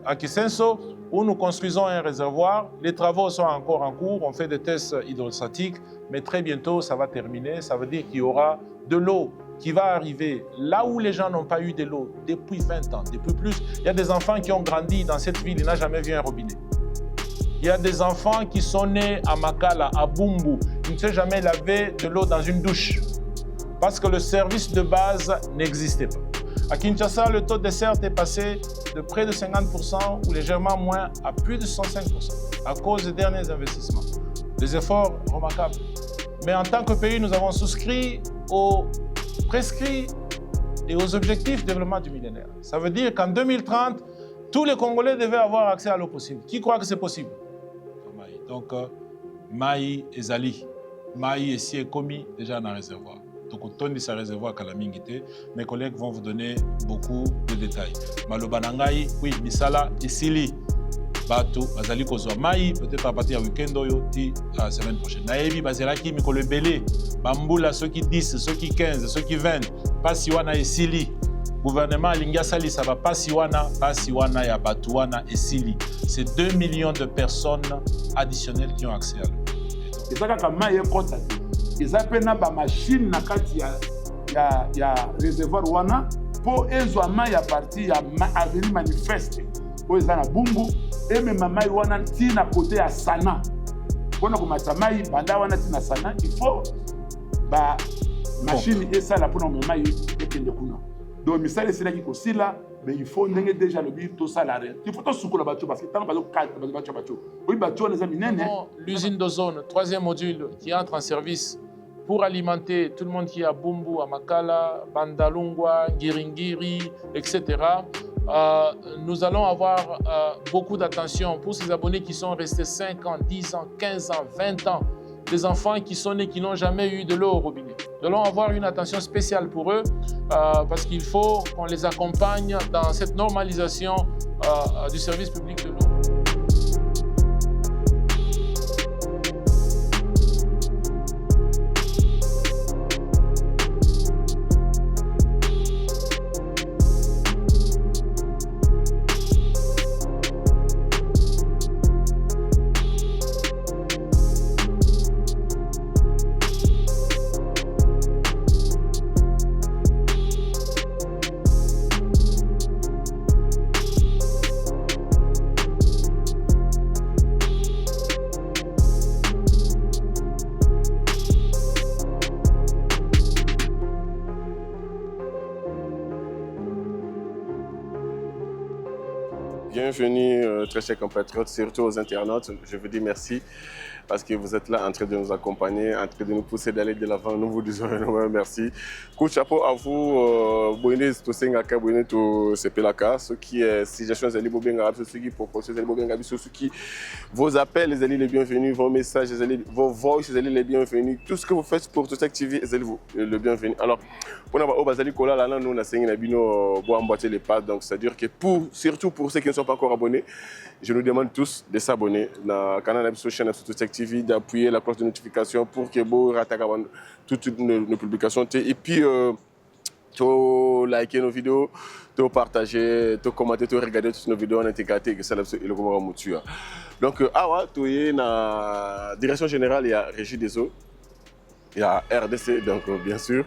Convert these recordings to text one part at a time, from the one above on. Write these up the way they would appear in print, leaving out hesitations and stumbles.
à Kisenso, où nous construisons un réservoir. Les travaux sont encore en cours, on fait des tests hydrostatiques, mais très bientôt, ça va terminer. Ça veut dire qu'il y aura de l'eau qui va arriver là où les gens n'ont pas eu de l'eau depuis 20 ans, depuis plus. Il y a des enfants qui ont grandi dans cette ville, ils n'ont jamais vu un robinet. Il y a des enfants qui sont nés à Makala, à Bumbu, ils ne sont jamais lavé de l'eau dans une douche, parce que le service de base n'existait pas. À Kinshasa, le taux de desserte est passé de près de 50% ou légèrement moins à plus de 105% à cause des derniers investissements. Des efforts remarquables. Mais en tant que pays, nous avons souscrit aux prescrits et aux objectifs de développement du millénaire. Ça veut dire qu'en 2030, tous les Congolais devaient avoir accès à l'eau possible. Qui croit que c'est possible? Donc, Maï et Zali. Maï et commis déjà dans le réservoir. Donc, au ton de sa réservoir à la Mingité, mes collègues vont vous donner beaucoup de détails. Malobanangaï, oui, Misala et Sili. Bato, Bazali Kozwa Maï, peut-être à partir du week-end, la semaine prochaine. Naïbi, Bazalaki, Mikolo Belé, Bamboula, ceux qui 10, ceux qui 15, ceux qui 20, pas Siwana et Sili. Gouvernement Alinga Sali, ça va pas Siwana et Batouana et Sili. C'est 2 millions de personnes additionnelles qui ont accès à l'eau. Et ça, quand Maï est contact. Ils appellent la machine il y a réservoir wana pour ezwama ya parti ya avenue manifeste pour ezana bumbu et même mamai wana tina côté à Sana pour ko matamai banda wana tina Sana il faut ba machine et ça la pour no mamai ekende kuna donc misale c'est là qui kosila mais il faut ndenge déjà le but tout ça là il faut tout soukola bacho parce que tant bazo bacho oui bacho les aminene l'usine d'ozone troisième module qui entre en service pour alimenter tout le monde qui est à Bumbu, à Makala, Bandalungwa, Ngiringiri, etc. Nous allons avoir beaucoup d'attention pour ces abonnés qui sont restés 5 ans, 10 ans, 15 ans, 20 ans, des enfants qui sont nés, qui n'ont jamais eu de l'eau au robinet. Nous allons avoir une attention spéciale pour eux parce qu'il faut qu'on les accompagne dans cette normalisation du service public de l'eau. Bienvenue, très chers compatriotes, surtout aux internautes. Je vous dis merci parce que vous êtes là en train de nous accompagner, en train de nous pousser d'aller de l'avant. Nous vous disons énormément merci. Coup de chapeau à vous, Boyne Tosengaka, Boyne Tosepelaka, ceux qui situation Zali Bobenga, ceux qui proposent Zali Bobenga, ceux qui vos appels, les alliés les bienvenus, vos messages, vos voices, les alliés les bienvenus, tout ce que vous faites pour tout activer, les alliés le bienvenu. Alors, pour nous, Bazali Kola, là, nous, on a saigné Nabino, bois emboîter les pattes, donc c'est-à-dire que surtout pour ceux qui ne sont pas encore abonnés, je nous demande tous de s'abonner dans le canal de chaîne TV, d'appuyer la cloche de notification pour que vous rattrapez toutes nos publications. Et puis, de liker nos vidéos, de partager, de commenter, de regarder toutes nos vidéos en intégralité, que ça le gouvernement mouture. Donc, la direction générale, il y a Régie des eaux. Il y a RDC, donc bien sûr.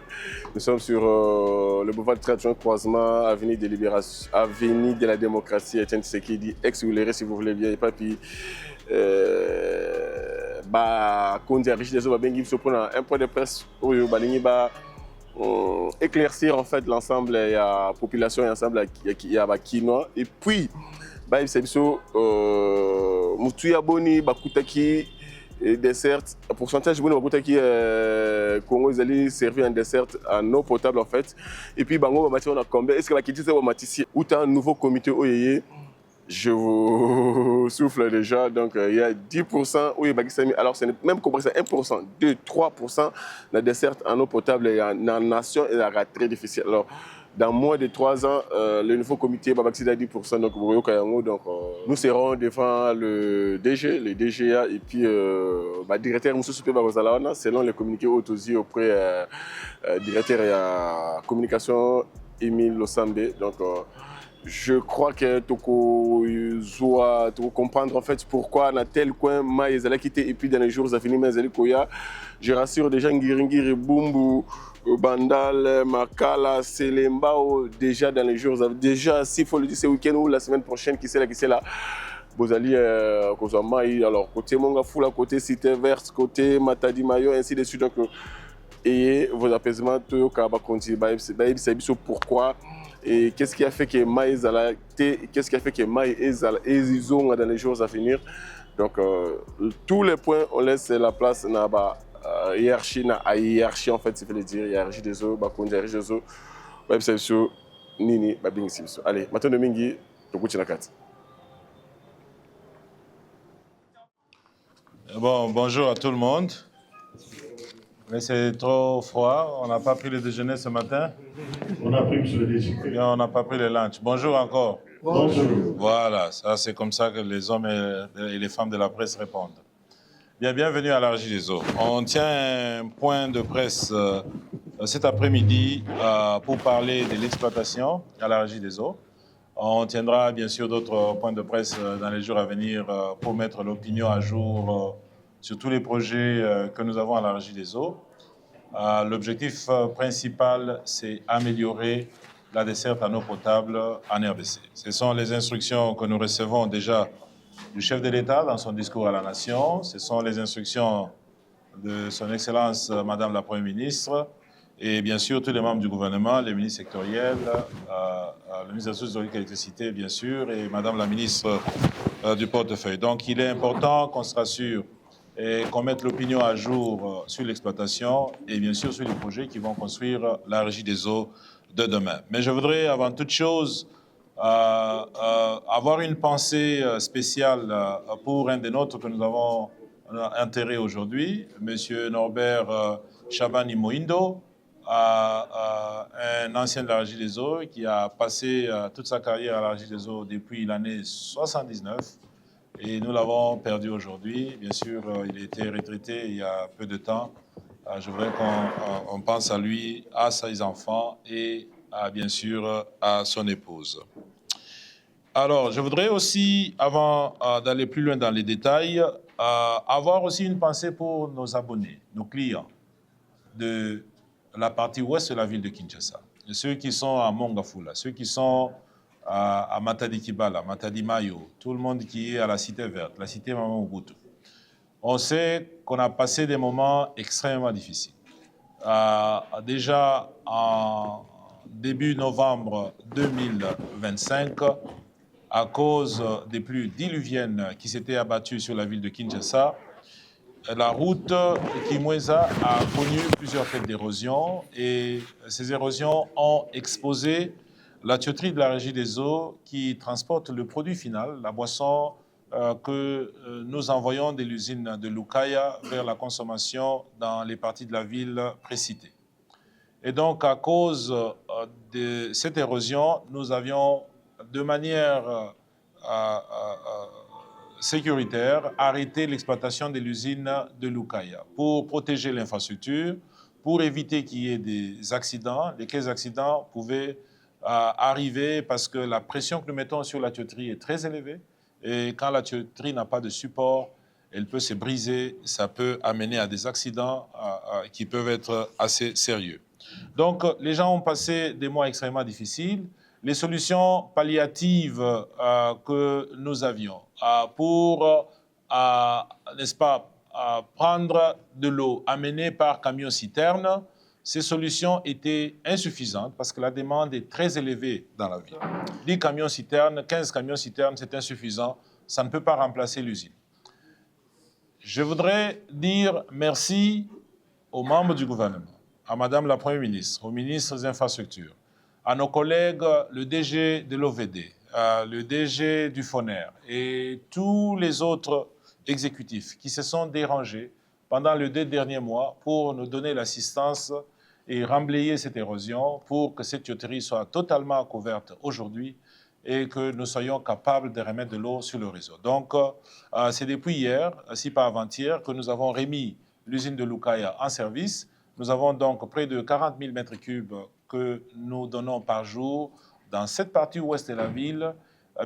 Nous sommes sur le boulevard de Trajan, croisement, avenue de Libération, avenue de la démocratie, Etienne Tshisekedi, ex-Ouléré si vous voulez bien, et pas puis. Quand on dit Régie des eaux, il faut prendre un point de presse où il éclaircir en fait l'ensemble, il y a la population, ensemble, il y a Kinois. Et puis, il y a Moutouya Boni, Bakutaki. Et dessert, pourcentage de qui Congo ils allaient servir un dessert en eau potable en fait. Et puis bango on a combien est-ce que la question c'est matissé ou tu as un nouveau comité OYE, je vous souffle déjà donc il y a 10% oui alors c'est même compris c'est 1%, 2, 3% la dessert en eau potable en nation est très difficile. Alors dans moins de 3 ans, le nouveau comité Babaxi a 10%, donc nous serons devant le DG, le DGA et puis le directeur Moussou Soupé Babazalawana, selon les communiqués autosi auprès du directeur et communication Émile Losambe. Donc je crois que tu dois comprendre en fait pourquoi dans tel coin mais ils allaient quitter et puis dans les jours à venir mais ils koya. Je rassure déjà Ngiringiri Bumbu, Bandal, Makala, Selembao déjà dans les jours déjà s'il faut le dire ce week-end ou la semaine prochaine qui c'est là. Bozali Kozama alors côté Mongafula, côté Cité Verte, côté Matadi Mayo ainsi de suite donc et vos apaisements tout kaba continue pourquoi et qu'est-ce qui a fait que Maïs qu'est-ce qui a fait que Maïs ils ont dans les jours à venir donc tous les points on laisse la place na ba hiérarchie en fait c'est veut dire hiérarchie des eaux ba konja hiérarchie des eaux ba c'est nini ba bing simso allez maintenant mingi to kuchina kati. Bon, bonjour à tout le monde. Mais c'est trop froid, on n'a pas pris le déjeuner ce matin. On a pris le déjeuner. Et on n'a pas pris le lunch. Bonjour encore. Bonjour. Voilà, ça c'est comme ça que les hommes et les femmes de la presse répondent. Bien, bienvenue à la Régie des Eaux. On tient un point de presse cet après-midi pour parler de l'exploitation à la Régie des Eaux. On tiendra bien sûr d'autres points de presse dans les jours à venir pour mettre l'opinion à jour sur tous les projets que nous avons à la Régie des Eaux. L'objectif principal, c'est améliorer la desserte en eau potable en RDC. Ce sont les instructions que nous recevons déjà du chef de l'État dans son discours à la Nation. Ce sont les instructions de son Excellence Madame la Première ministre et bien sûr tous les membres du gouvernement, les ministres sectoriels, le ministre des Ressources hydrauliques et l'électricité bien sûr et Madame la ministre du portefeuille. Donc il est important qu'on se rassure et qu'on mette l'opinion à jour sur l'exploitation et bien sûr sur les projets qui vont construire la Régie des Eaux de demain. Mais je voudrais avant toute chose avoir une pensée spéciale pour un des nôtres que nous avons enterré aujourd'hui, M. Norbert Chabani Moindo, un ancien de la Régie des Eaux qui a passé toute sa carrière à la Régie des Eaux depuis l'année 79 et nous l'avons perdu aujourd'hui. Bien sûr, il a été retraité il y a peu de temps. Je voudrais qu'on pense à lui, à ses enfants et bien sûr à son épouse. Alors, je voudrais aussi, avant d'aller plus loin dans les détails, avoir aussi une pensée pour nos abonnés, nos clients de la partie ouest de la ville de Kinshasa. Ceux qui sont à Mongafula, ceux qui sont à Matadi Kibala, Matadi Mayo, tout le monde qui est à la Cité Verte, la Cité Maman Mobutu. On sait qu'on a passé des moments extrêmement difficiles. Déjà en début novembre 2025, à cause des pluies diluviennes qui s'étaient abattues sur la ville de Kinshasa, la route Kimweza a connu plusieurs faits d'érosion et ces érosions ont exposé la tuyauterie de la Régie des Eaux qui transporte le produit final, la boisson que nous envoyons de l'usine de Lukaya vers la consommation dans les parties de la ville précitées. Et donc, à cause de cette érosion, nous avions de manière sécuritaire arrêté l'exploitation de l'usine de Lukaya pour protéger l'infrastructure, pour éviter qu'il y ait des accidents. Lesquels accidents pouvaient arriver parce que la pression que nous mettons sur la tuyauterie est très élevée et quand la tuyauterie n'a pas de support, elle peut se briser, ça peut amener à des accidents qui peuvent être assez sérieux. Donc, les gens ont passé des mois extrêmement difficiles. Les solutions palliatives que nous avions pour, n'est-ce pas, prendre de l'eau amenée par camion-citerne, ces solutions étaient insuffisantes parce que la demande est très élevée dans la ville. 10 camions-citernes, 15 camions-citernes, c'est insuffisant. Ça ne peut pas remplacer l'usine. Je voudrais dire merci aux membres du gouvernement, à Madame la Première ministre, aux ministres des Infrastructures, à nos collègues, le DG de l'OVD, le DG du FONER et tous les autres exécutifs qui se sont dérangés pendant les 2 derniers mois pour nous donner l'assistance et remblayer cette érosion pour que cette tuyauterie soit totalement couverte aujourd'hui et que nous soyons capables de remettre de l'eau sur le réseau. Donc, c'est depuis hier, si pas avant-hier, que nous avons remis l'usine de Lukaya en service. Nous avons donc près de 40 000 mètres cubes que nous donnons par jour dans cette partie ouest de la ville,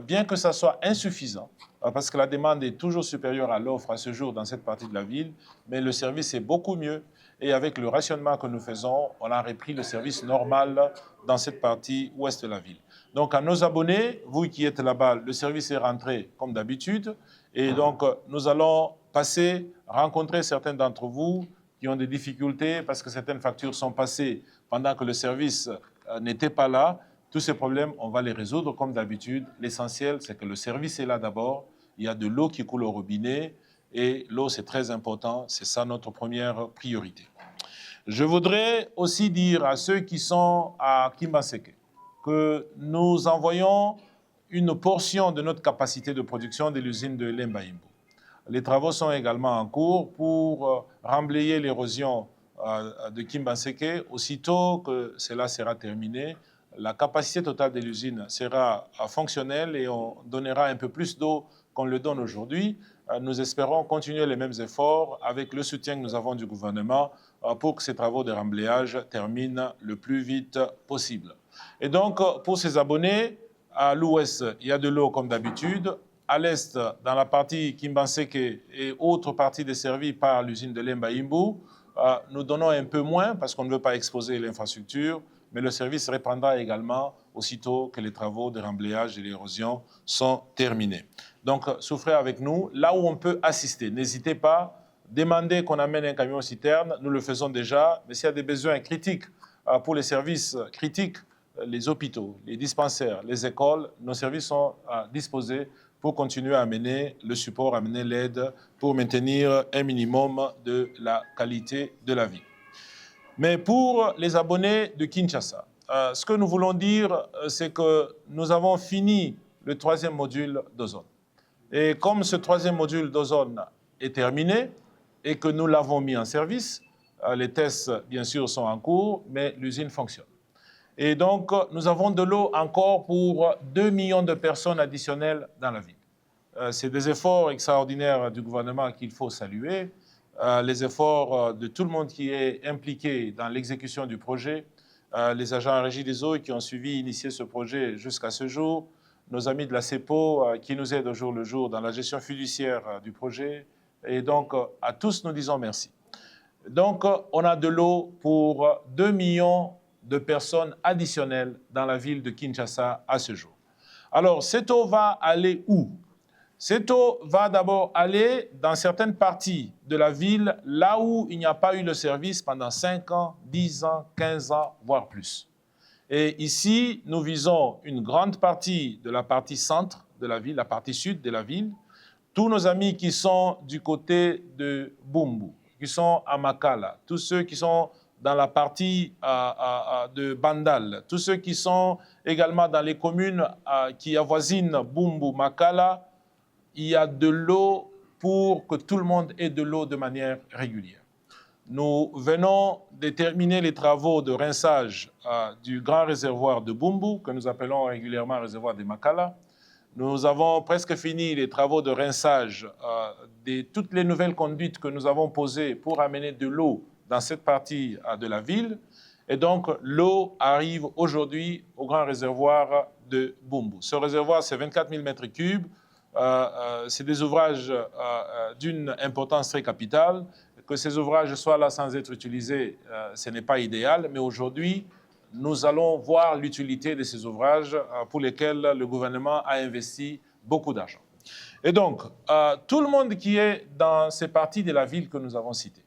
bien que ça soit insuffisant, parce que la demande est toujours supérieure à l'offre à ce jour dans cette partie de la ville, mais le service est beaucoup mieux. Et avec le rationnement que nous faisons, on a repris le service normal dans cette partie ouest de la ville. Donc à nos abonnés, vous qui êtes là-bas, le service est rentré comme d'habitude. Et donc nous allons passer, rencontrer certains d'entre vous qui ont des difficultés parce que certaines factures sont passées pendant que le service n'était pas là. Tous ces problèmes, on va les résoudre comme d'habitude. L'essentiel, c'est que le service est là d'abord. Il y a de l'eau qui coule au robinet. Et l'eau, c'est très important, c'est ça notre première priorité. Je voudrais aussi dire à ceux qui sont à Kimbaseke que nous envoyons une portion de notre capacité de production de l'usine de Lemba-Imbu. Les travaux sont également en cours pour remblayer l'érosion de Kimbaseke. Aussitôt que cela sera terminé, la capacité totale de l'usine sera fonctionnelle et on donnera un peu plus d'eau qu'on le donne aujourd'hui. Nous espérons continuer les mêmes efforts avec le soutien que nous avons du gouvernement pour que ces travaux de remblayage terminent le plus vite possible. Et donc, pour ces abonnés, à l'ouest, il y a de l'eau comme d'habitude. À l'est, dans la partie Kimbaseke et autres parties desservies par l'usine de Lemba-Imbu, nous donnons un peu moins parce qu'on ne veut pas exposer l'infrastructure, mais le service reprendra également aussitôt que les travaux de remblayage et l'érosion sont terminés. Donc, souffrez avec nous. Là où on peut assister, n'hésitez pas, demandez qu'on amène un camion citerne, nous le faisons déjà, mais s'il y a des besoins critiques pour les services critiques, les hôpitaux, les dispensaires, les écoles, nos services sont disposés pour continuer à amener le support, à amener l'aide pour maintenir un minimum de la qualité de la vie. Mais pour les abonnés de Kinshasa, ce que nous voulons dire, c'est que nous avons fini le 3e module d'ozone. Et comme ce 3e module d'ozone est terminé et que nous l'avons mis en service, les tests, bien sûr, sont en cours, mais l'usine fonctionne. Et donc, nous avons de l'eau encore pour 2 millions de personnes additionnelles dans la ville. C'est des efforts extraordinaires du gouvernement qu'il faut saluer. Les efforts de tout le monde qui est impliqué dans l'exécution du projet, les agents en régie des eaux qui ont suivi, initié ce projet jusqu'à ce jour, nos amis de la CEPO qui nous aident au jour le jour dans la gestion fiduciaire du projet. Et donc, à tous, nous disons merci. Donc, on a de l'eau pour 2 millions de personnes additionnelles dans la ville de Kinshasa à ce jour. Alors, cette eau va aller où? Cette eau va d'abord aller dans certaines parties de la ville, là où il n'y a pas eu le service pendant 5 ans, 10 ans, 15 ans, voire plus. Et ici, nous visons une grande partie de la partie centre de la ville, la partie sud de la ville. Tous nos amis qui sont du côté de Bumbu, qui sont à Makala, tous ceux qui sont dans la partie de Bandal, tous ceux qui sont également dans les communes qui avoisinent Bumbu, Makala, il y a de l'eau pour que tout le monde ait de l'eau de manière régulière. Nous venons de terminer les travaux de rinçage du grand réservoir de Bumbu, que nous appelons régulièrement réservoir de Makala. Nous avons presque fini les travaux de rinçage de toutes les nouvelles conduites que nous avons posées pour amener de l'eau dans cette partie de la ville. Et donc, l'eau arrive aujourd'hui au grand réservoir de Bumbu. Ce réservoir, c'est 24 000 mètres cubes. C'est des ouvrages d'une importance très capitale. Que ces ouvrages soient là sans être utilisés, ce n'est pas idéal, mais aujourd'hui, nous allons voir l'utilité de ces ouvrages pour lesquels le gouvernement a investi beaucoup d'argent. Et donc, tout le monde qui est dans ces parties de la ville que nous avons citées,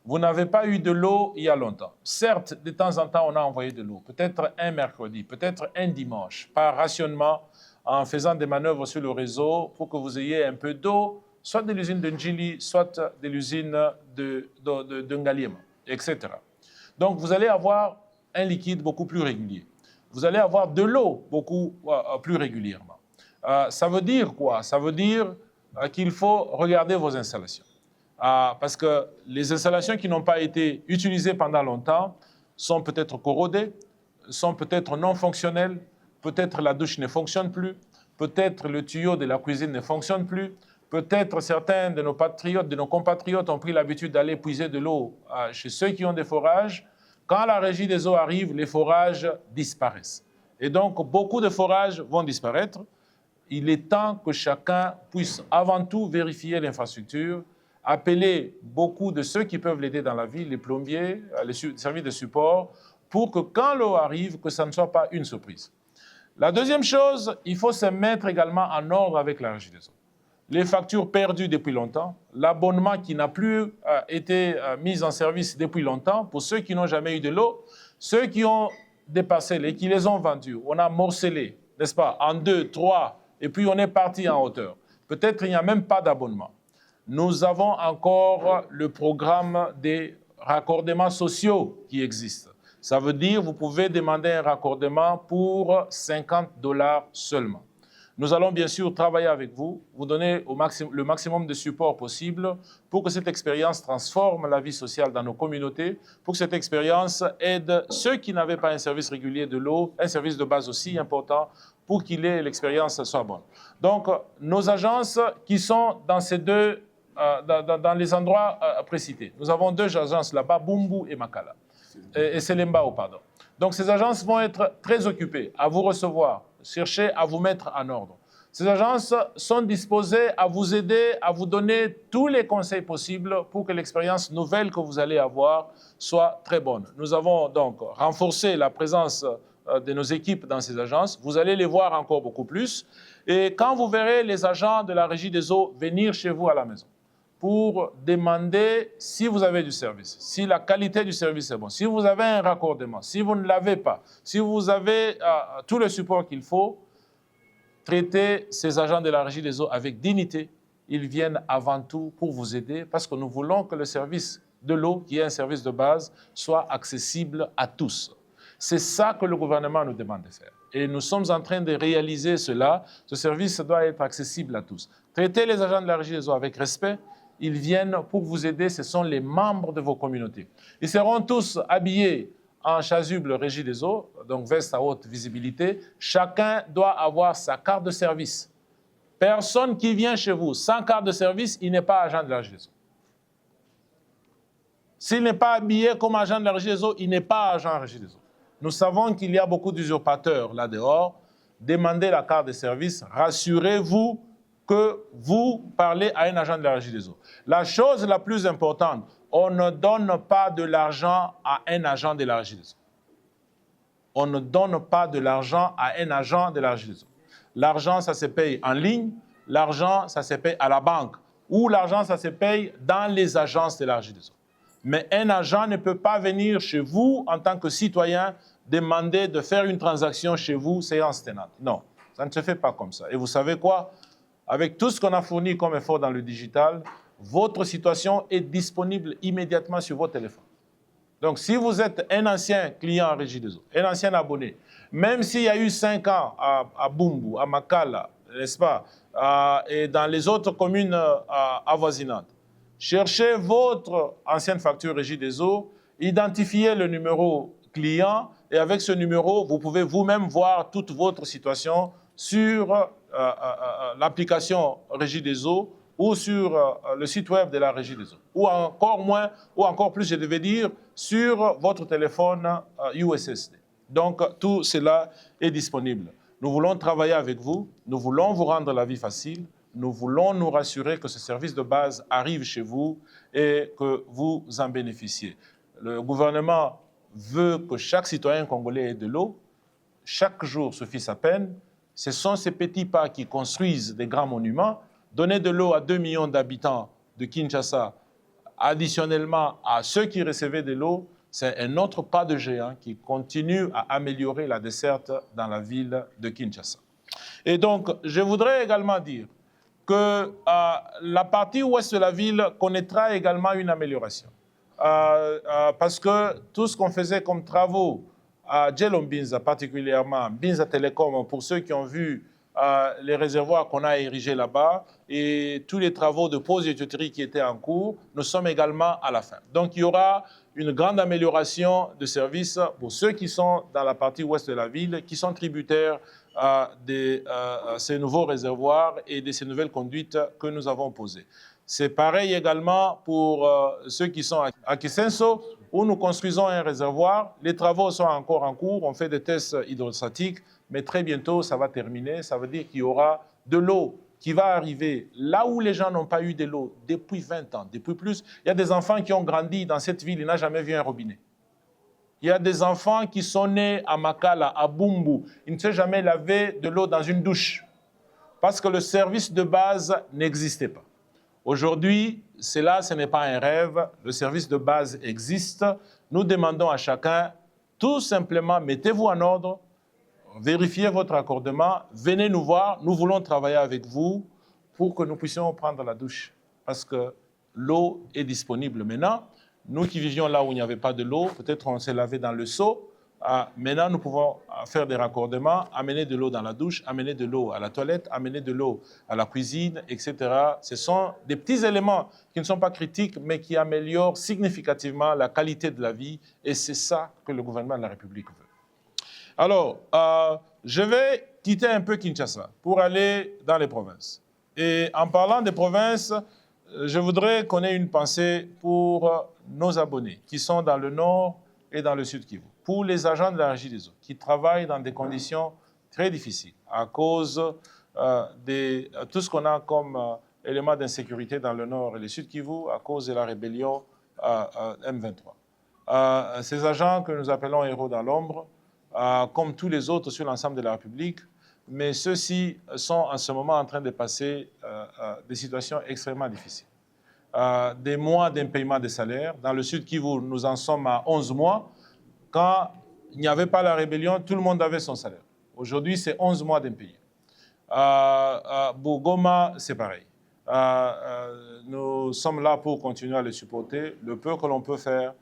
vous n'avez pas eu de l'eau il y a longtemps. Certes, de temps en temps, on a envoyé de l'eau, peut-être un mercredi, peut-être un dimanche, par rationnement, en faisant des manœuvres sur le réseau pour que vous ayez un peu d'eau, soit de l'usine de Njili, soit de l'usine de Ngaliema, etc. Donc, vous allez avoir un liquide beaucoup plus régulier. Vous allez avoir de l'eau beaucoup plus régulièrement. Ça veut dire quoi? Ça veut dire qu'il faut regarder vos installations. Parce que les installations qui n'ont pas été utilisées pendant longtemps sont peut-être corrodées, sont peut-être non fonctionnelles, peut-être la douche ne fonctionne plus, peut-être le tuyau de la cuisine ne fonctionne plus, peut-être certains de nos compatriotes ont pris l'habitude d'aller puiser de l'eau chez ceux qui ont des forages. Quand la régie des eaux arrive, les forages disparaissent. Et donc, beaucoup de forages vont disparaître. Il est temps que chacun puisse avant tout vérifier l'infrastructure, appeler beaucoup de ceux qui peuvent l'aider dans la ville, les plombiers, les services de support, pour que quand l'eau arrive, que ça ne soit pas une surprise. La deuxième chose, il faut se mettre également en ordre avec la régie des eaux. Les factures perdues depuis longtemps, l'abonnement qui n'a plus été mis en service depuis longtemps, pour ceux qui n'ont jamais eu de l'eau, ceux qui ont dépassé et qui les ont vendus, on a morcelé, n'est-ce pas, en 2, 3, et puis on est parti en hauteur. Peut-être il n'y a même pas d'abonnement. Nous avons encore le programme des raccordements sociaux qui existe. Ça veut dire que vous pouvez demander un raccordement pour $50 seulement. Nous allons bien sûr travailler avec vous, vous donner le maximum de support possible pour que cette expérience transforme la vie sociale dans nos communautés, pour que cette expérience aide ceux qui n'avaient pas un service régulier de l'eau, un service de base aussi important, pour qu'il ait l'expérience soit bonne. Donc, nos agences qui sont dans ces deux, dans les endroits précités. Nous avons 2 agences là-bas, Bumbu et Makala, et Selembao, pardon. Donc, ces agences vont être très occupées à vous recevoir, chercher à vous mettre en ordre. Ces agences sont disposées à vous aider, à vous donner tous les conseils possibles pour que l'expérience nouvelle que vous allez avoir soit très bonne. Nous avons donc renforcé la présence de nos équipes dans ces agences. Vous allez les voir encore beaucoup plus. Et quand vous verrez les agents de la Régie des eaux venir chez vous à la maison pour demander si vous avez du service, si la qualité du service est bonne, si vous avez un raccordement, si vous ne l'avez pas, si vous avez tout le support qu'il faut, traitez ces agents de la Régie des eaux avec dignité. Ils viennent avant tout pour vous aider parce que nous voulons que le service de l'eau, qui est un service de base, soit accessible à tous. C'est ça que le gouvernement nous demande de faire. Et nous sommes en train de réaliser cela. Ce service doit être accessible à tous. Traitez les agents de la Régie des eaux avec respect. Ils viennent pour vous aider. Ce sont les membres de vos communautés. Ils seront tous habillés en chasuble Régie des eaux, donc veste à haute visibilité. Chacun doit avoir sa carte de service. Personne qui vient chez vous sans carte de service, il n'est pas agent de la Régie des eaux. S'il n'est pas habillé comme agent de la Régie des eaux, il n'est pas agent de la Régie des eaux. Nous savons qu'il y a beaucoup d'usurpateurs là-dehors. Demandez la carte de service. Rassurez-vous que vous parlez à un agent de la Régie des eaux. La chose la plus importante, on ne donne pas de l'argent à un agent de la Régie des eaux. On ne donne pas de l'argent à un agent de la Régie des eaux. L'argent, ça se paye en ligne. L'argent, ça se paye à la banque. Ou l'argent, ça se paye dans les agences de la Régie des eaux. Mais un agent ne peut pas venir chez vous en tant que citoyen demander de faire une transaction chez vous, séance tenante. Non, ça ne se fait pas comme ça. Et vous savez quoi? Avec tout ce qu'on a fourni comme effort dans le digital, votre situation est disponible immédiatement sur votre téléphone. Donc, si vous êtes un ancien client en Régie des eaux, un ancien abonné, même s'il y a eu 5 ans à Bumbu, à Makala, n'est-ce pas, et dans les autres communes avoisinantes, cherchez votre ancienne facture Régie des eaux, identifiez le numéro client et avec ce numéro, vous pouvez vous-même voir toute votre situation sur l'application Régie des eaux ou sur le site web de la Régie des eaux. Ou encore moins, ou encore plus, je devais dire, sur votre téléphone USSD. Donc, tout cela est disponible. Nous voulons travailler avec vous, nous voulons vous rendre la vie facile, nous voulons nous rassurer que ce service de base arrive chez vous et que vous en bénéficiez. Le gouvernement veut que chaque citoyen congolais ait de l'eau. Chaque jour suffit sa peine. Ce sont ces petits pas qui construisent des grands monuments. Donner de l'eau à 2 millions d'habitants de Kinshasa, additionnellement à ceux qui recevaient de l'eau, c'est un autre pas de géant qui continue à améliorer la desserte dans la ville de Kinshasa. Et donc, je voudrais également dire que la partie ouest de la ville connaîtra également une amélioration. Parce que tout ce qu'on faisait comme travaux à Djelom Binza, particulièrement Binza Telecom, pour ceux qui ont vu les réservoirs qu'on a érigés là-bas et tous les travaux de pose et tuyauterie qui étaient en cours, nous sommes également à la fin. Donc il y aura une grande amélioration de services pour ceux qui sont dans la partie ouest de la ville, qui sont tributaires de ces nouveaux réservoirs et de ces nouvelles conduites que nous avons posées. C'est pareil également pour ceux qui sont à Kisenso où nous construisons un réservoir. Les travaux sont encore en cours, on fait des tests hydrostatiques, mais très bientôt, ça va terminer. Ça veut dire qu'il y aura de l'eau qui va arriver là où les gens n'ont pas eu de l'eau depuis 20 ans, depuis plus. Il y a des enfants qui ont grandi dans cette ville, ils n'ont jamais vu un robinet. Il y a des enfants qui sont nés à Makala, à Bumbu, ils ne s'est jamais lavé de l'eau dans une douche parce que le service de base n'existait pas. Aujourd'hui, ce n'est pas un rêve, le service de base existe. Nous demandons à chacun, tout simplement, mettez-vous en ordre, vérifiez votre accordement, venez nous voir, nous voulons travailler avec vous pour que nous puissions prendre la douche. Parce que l'eau est disponible maintenant. Nous qui vivions là où il n'y avait pas de l'eau, peut-être on s'est lavé dans le seau. Maintenant, nous pouvons faire des raccordements, amener de l'eau dans la douche, amener de l'eau à la toilette, amener de l'eau à la cuisine, etc. Ce sont des petits éléments qui ne sont pas critiques, mais qui améliorent significativement la qualité de la vie. Et c'est ça que le gouvernement de la République veut. Alors, je vais quitter un peu Kinshasa pour aller dans les provinces. Et en parlant des provinces, je voudrais qu'on ait une pensée pour nos abonnés qui sont dans le nord et dans le sud Kivu. Pour les agents de la Régie des eaux qui travaillent dans des conditions très difficiles à cause de tout ce qu'on a comme éléments d'insécurité dans le nord et le sud Kivu à cause de la rébellion M23. Ces agents que nous appelons héros dans l'ombre, comme tous les autres sur l'ensemble de la République, mais ceux-ci sont en ce moment en train de passer des situations extrêmement difficiles. Des mois d'impaiement des salaires. Dans le sud Kivu, nous en sommes à 11 mois. Quand il n'y avait pas la rébellion, tout le monde avait son salaire. Aujourd'hui, c'est 11 mois d'impayés. Goma, c'est pareil. Nous sommes là pour continuer à les supporter. Le peu que l'on peut faire,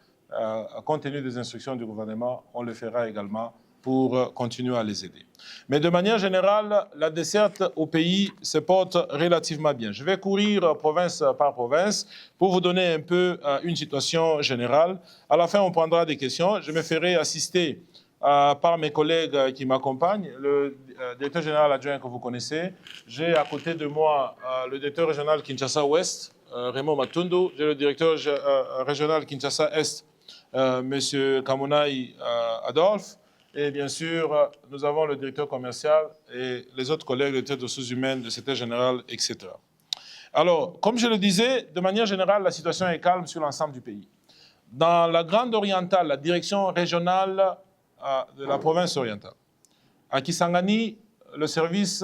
compte tenu des instructions du gouvernement, on le fera également pour continuer à les aider. Mais de manière générale, la desserte au pays se porte relativement bien. Je vais courir province par province pour vous donner un peu une situation générale. À la fin, on prendra des questions. Je me ferai assister par mes collègues qui m'accompagnent, le directeur général adjoint que vous connaissez. J'ai à côté de moi le directeur régional Kinshasa-Ouest, Raymond Matundu. J'ai le directeur régional Kinshasa-Est, M. Kamunaï Adolphe. Et bien sûr, nous avons le directeur commercial et les autres collègues, le directeur des ressources humaines, le secrétaire général, etc. Alors, comme je le disais, de manière générale, la situation est calme sur l'ensemble du pays. Dans la Grande Orientale, la direction régionale de la province orientale, à Kisangani, le service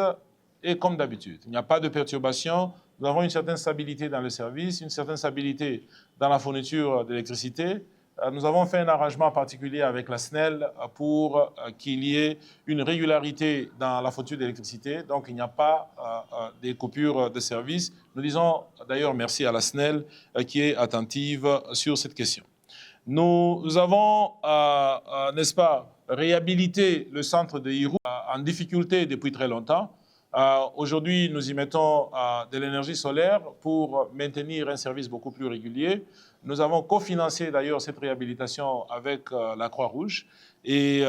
est comme d'habitude. Il n'y a pas de perturbation. Nous avons une certaine stabilité dans le service, une certaine stabilité dans la fourniture d'électricité. Nous avons fait un arrangement particulier avec la SNEL pour qu'il y ait une régularité dans la fourniture d'électricité. Donc, il n'y a pas des coupures de service. Nous disons d'ailleurs merci à la SNEL qui est attentive sur cette question. Nous avons, n'est-ce pas, réhabilité le centre de Hirou en difficulté depuis très longtemps. Aujourd'hui, nous y mettons de l'énergie solaire pour maintenir un service beaucoup plus régulier. Nous avons cofinancé d'ailleurs cette réhabilitation avec la Croix-Rouge et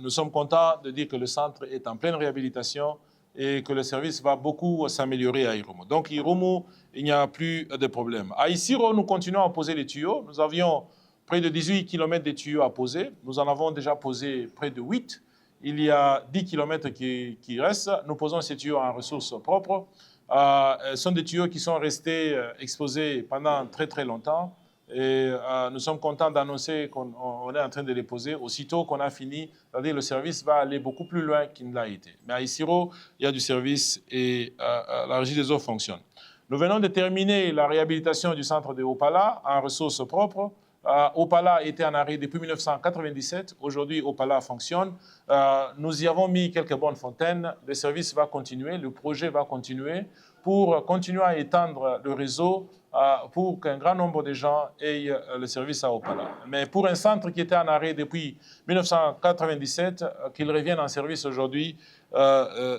nous sommes contents de dire que le centre est en pleine réhabilitation et que le service va beaucoup s'améliorer à Irumu. Donc Irumu, il n'y a plus de problème. À Isiro, nous continuons à poser les tuyaux. Nous avions près de 18 km de tuyaux à poser. Nous en avons déjà posé près de 8. Il y a 10 km qui restent. Nous posons ces tuyaux en ressources propres. Ce sont des tuyaux qui sont restés exposés pendant très très longtemps. Et nous sommes contents d'annoncer qu'on est en train de les poser. Aussitôt qu'on a fini, c'est-à-dire le service va aller beaucoup plus loin qu'il ne l'a été. Mais à Isiro, il y a du service et la régie des eaux fonctionne. Nous venons de terminer la réhabilitation du centre de Opala en ressources propres. Opala était en arrêt depuis 1997. Aujourd'hui, Opala fonctionne. Nous y avons mis quelques bonnes fontaines. Le service va continuer, le projet va continuer pour continuer à étendre le réseau pour qu'un grand nombre de gens aient le service à Opala. Mais pour un centre qui était en arrêt depuis 1997, qu'il revienne en service aujourd'hui,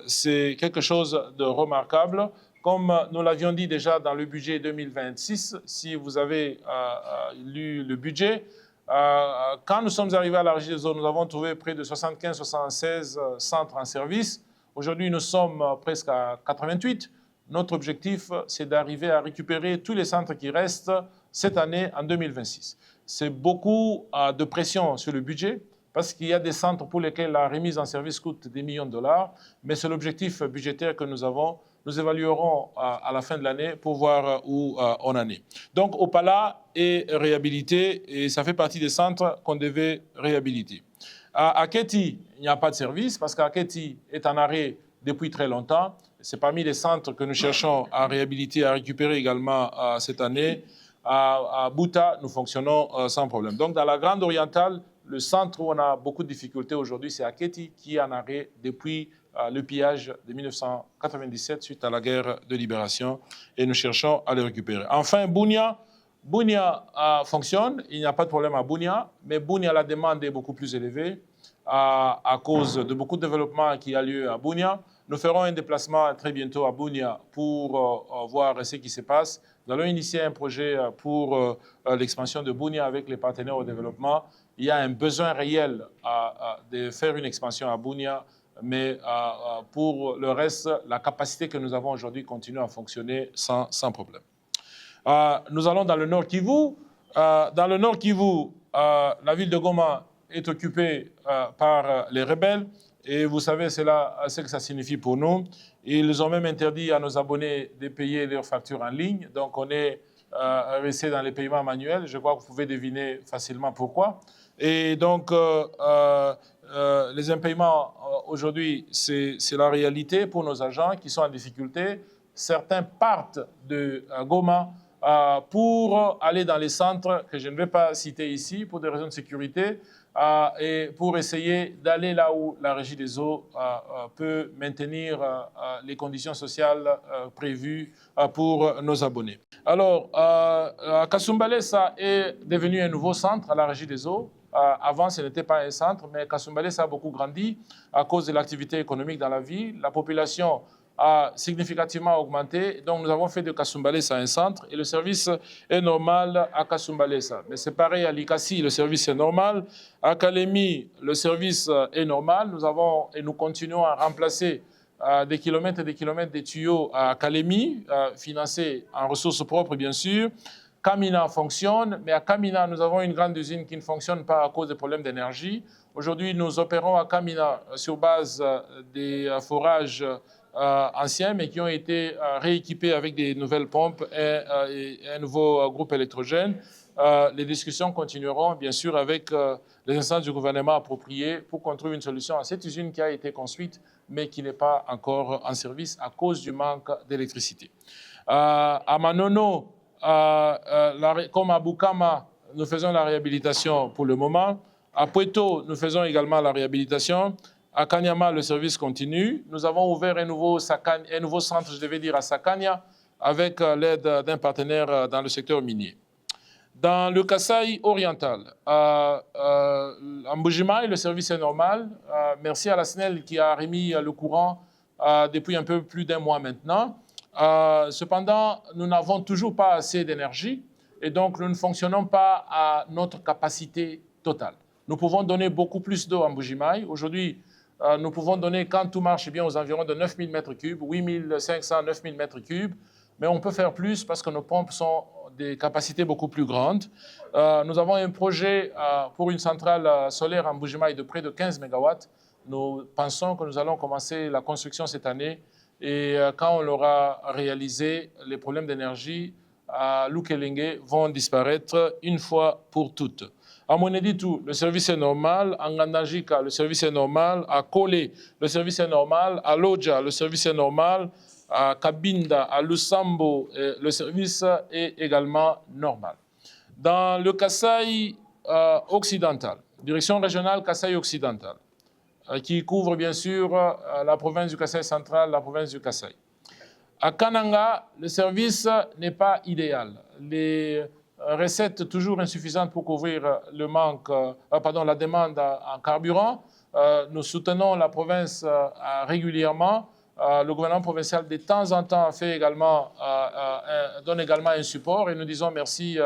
c'est quelque chose de remarquable. Comme nous l'avions dit déjà dans le budget 2026, si vous avez lu le budget, quand nous sommes arrivés à la Régie des eaux, nous avons trouvé près de 75-76 centres en service. Aujourd'hui, nous sommes presque à 88. Notre objectif, c'est d'arriver à récupérer tous les centres qui restent cette année en 2026. c'est beaucoup de pression sur le budget, parce qu'il y a des centres pour lesquels la remise en service coûte des millions de dollars, mais c'est l'objectif budgétaire que nous avons. Nous évaluerons à la fin de l'année pour voir où on en est. Donc, Opala est réhabilité et ça fait partie des centres qu'on devait réhabiliter. À Keti, il n'y a pas de service parce qu'Aketi est en arrêt depuis très longtemps. C'est parmi les centres que nous cherchons à réhabiliter, à récupérer également cette année. À Bouta, nous fonctionnons sans problème. Donc, dans la Grande Orientale, le centre où on a beaucoup de difficultés aujourd'hui, c'est Aketi qui est en arrêt depuis le pillage de 1997 suite à la guerre de libération et nous cherchons à le récupérer. Enfin, Bunia fonctionne, il n'y a pas de problème à Bunia, mais Bunia, la demande est beaucoup plus élevée à cause de beaucoup de développement qui a lieu à Bunia. Nous ferons un déplacement très bientôt à Bunia pour voir ce qui se passe. Nous allons initier un projet pour l'expansion de Bunia avec les partenaires au développement. Il y a un besoin réel de faire une expansion à Bunia, mais pour le reste, la capacité que nous avons aujourd'hui continue à fonctionner sans problème. Nous allons dans le Nord Kivu. Dans le Nord Kivu, la ville de Goma est occupée par les rebelles. Et vous savez, c'est là ce que ça signifie pour nous. Ils ont même interdit à nos abonnés de payer leurs factures en ligne. Donc, on est resté dans les paiements manuels. Je crois que vous pouvez deviner facilement pourquoi. Et donc, les impayements, aujourd'hui, c'est la réalité pour nos agents qui sont en difficulté. Certains partent de Goma pour aller dans les centres que je ne vais pas citer ici pour des raisons de sécurité et pour essayer d'aller là où la Régie des eaux peut maintenir les conditions sociales prévues pour nos abonnés. Alors, Kasumbalesa est devenu un nouveau centre à la Régie des eaux. Avant, ce n'était pas un centre, mais Kasumbalesa a beaucoup grandi à cause de l'activité économique dans la ville. La population a significativement augmenté. Donc, nous avons fait de Kasumbalesa un centre et le service est normal à Kasumbalesa. Mais c'est pareil à Likasi, le service est normal. À Kalemi, le service est normal. Nous avons et nous continuons à remplacer des kilomètres et des kilomètres de tuyaux à Kalemi, financés en ressources propres, bien sûr. Kamina fonctionne, mais à Kamina, nous avons une grande usine qui ne fonctionne pas à cause des problèmes d'énergie. Aujourd'hui, nous opérons à Kamina sur base des forages anciens, mais qui ont été rééquipés avec des nouvelles pompes et un nouveau groupe électrogène. Les discussions continueront, bien sûr, avec les instances du gouvernement appropriées pour qu'on trouve une solution à cette usine qui a été construite, mais qui n'est pas encore en service à cause du manque d'électricité. À Manono, comme à Bukama, nous faisons la réhabilitation pour le moment. À Pueto, nous faisons également la réhabilitation. À Kanyama, le service continue. Nous avons ouvert un nouveau centre, je devais dire, à Sakanya, avec l'aide d'un partenaire dans le secteur minier. Dans le Kasaï oriental, à Mbujimaï, le service est normal. Merci à la SNEL qui a remis le courant depuis un peu plus d'un mois maintenant. Cependant, nous n'avons toujours pas assez d'énergie et donc nous ne fonctionnons pas à notre capacité totale. Nous pouvons donner beaucoup plus d'eau à Mbujimaï. Aujourd'hui, nous pouvons donner, quand tout marche bien, aux environs de 9000 m3, 8500, 9000 m3, mais on peut faire plus parce que nos pompes sont des capacités beaucoup plus grandes. Nous avons un projet pour une centrale solaire en Mbujimaï de près de 15 MW. Nous pensons que nous allons commencer la construction cette année et quand on l'aura réalisé, les problèmes d'énergie à Lukelenge vont disparaître une fois pour toutes. À Moneditu, le service est normal. À Ngandajika, le service est normal. À Kole, le service est normal. À Loja, le service est normal. À Kabinda, à Lusambo, le service est également normal. Dans le Kasaï occidental, direction régionale Kasaï occidental, qui couvre bien sûr la province du Kasaï central, la province du Kasaï. À Kananga, le service n'est pas idéal. Les recettes toujours insuffisantes pour couvrir le manque, la demande en carburant. Nous soutenons la province régulièrement. Le gouvernement provincial, de temps en temps, donne également un support et nous disons merci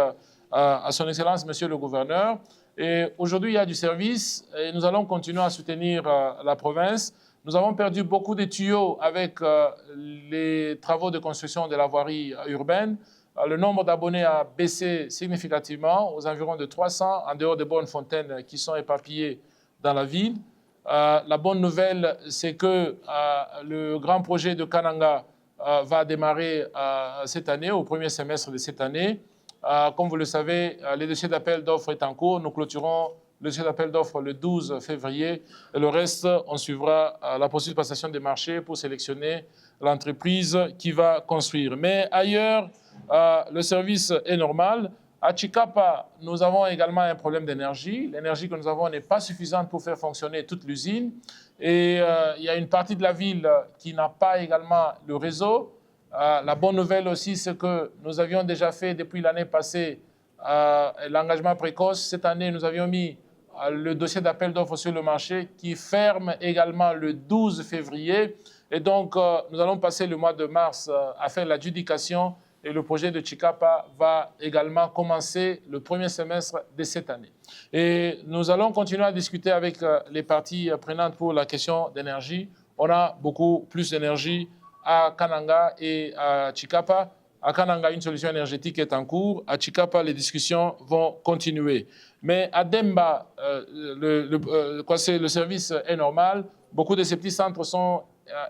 à son Excellence, Monsieur le Gouverneur. Et aujourd'hui, il y a du service et nous allons continuer à soutenir la province. Nous avons perdu beaucoup de tuyaux avec les travaux de construction de la voirie urbaine. Le nombre d'abonnés a baissé significativement, aux environs de 300, en dehors des bornes fontaines qui sont éparpillées dans la ville. La bonne nouvelle, c'est que le grand projet de Kananga va démarrer cette année, au premier semestre de cette année. Comme vous le savez, le dossier d'appel d'offres est en cours. Nous clôturons le dossier d'appel d'offres le 12 février. Et le reste, on suivra la poursuite de passation des marchés pour sélectionner l'entreprise qui va construire. Mais ailleurs, le service est normal. À Chikapa, nous avons également un problème d'énergie. L'énergie que nous avons n'est pas suffisante pour faire fonctionner toute l'usine. Et il y a une partie de la ville qui n'a pas également le réseau. La bonne nouvelle aussi, c'est que nous avions déjà fait depuis l'année passée l'engagement précoce. Cette année, nous avions mis le dossier d'appel d'offres sur le marché qui ferme également le 12 février. Et donc, nous allons passer le mois de mars à faire l'adjudication et le projet de Chikapa va également commencer le premier semestre de cette année. Et nous allons continuer à discuter avec les parties prenantes pour la question d'énergie. On a beaucoup plus d'énergie à Kananga et à Chikapa. À Kananga, une solution énergétique est en cours. À Chikapa, les discussions vont continuer. Mais à Demba, le service est normal. Beaucoup de ces petits centres sont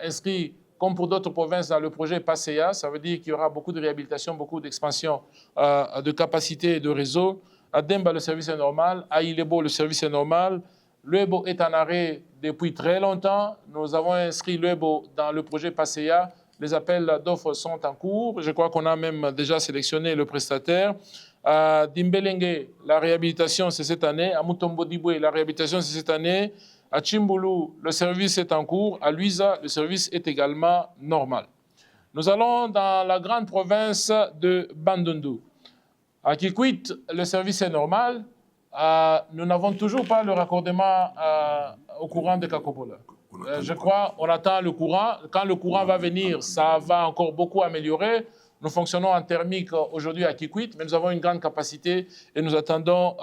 inscrits, comme pour d'autres provinces, dans le projet PASEA. Ça veut dire qu'il y aura beaucoup de réhabilitation, beaucoup d'expansion de capacité et de réseau. À Demba, le service est normal. À Ilebo, le service est normal. L'UEBO est en arrêt depuis très longtemps. Nous avons inscrit l'UEBO dans le projet PASEA. Les appels d'offres sont en cours. Je crois qu'on a même déjà sélectionné le prestataire. À Dimbelenge, la réhabilitation, c'est cette année. À Mutombo Dibwe, la réhabilitation, c'est cette année. À Chimbulu, le service est en cours. À Luisa, le service est également normal. Nous allons dans la grande province de Bandundu. À Kikwit, le service est normal. Nous n'avons toujours pas le raccordement au courant de Kakopola. Je crois on attend le courant. Quand le courant va venir, ça va encore beaucoup améliorer. Nous fonctionnons en thermique aujourd'hui à Kikwit, mais nous avons une grande capacité et nous attendons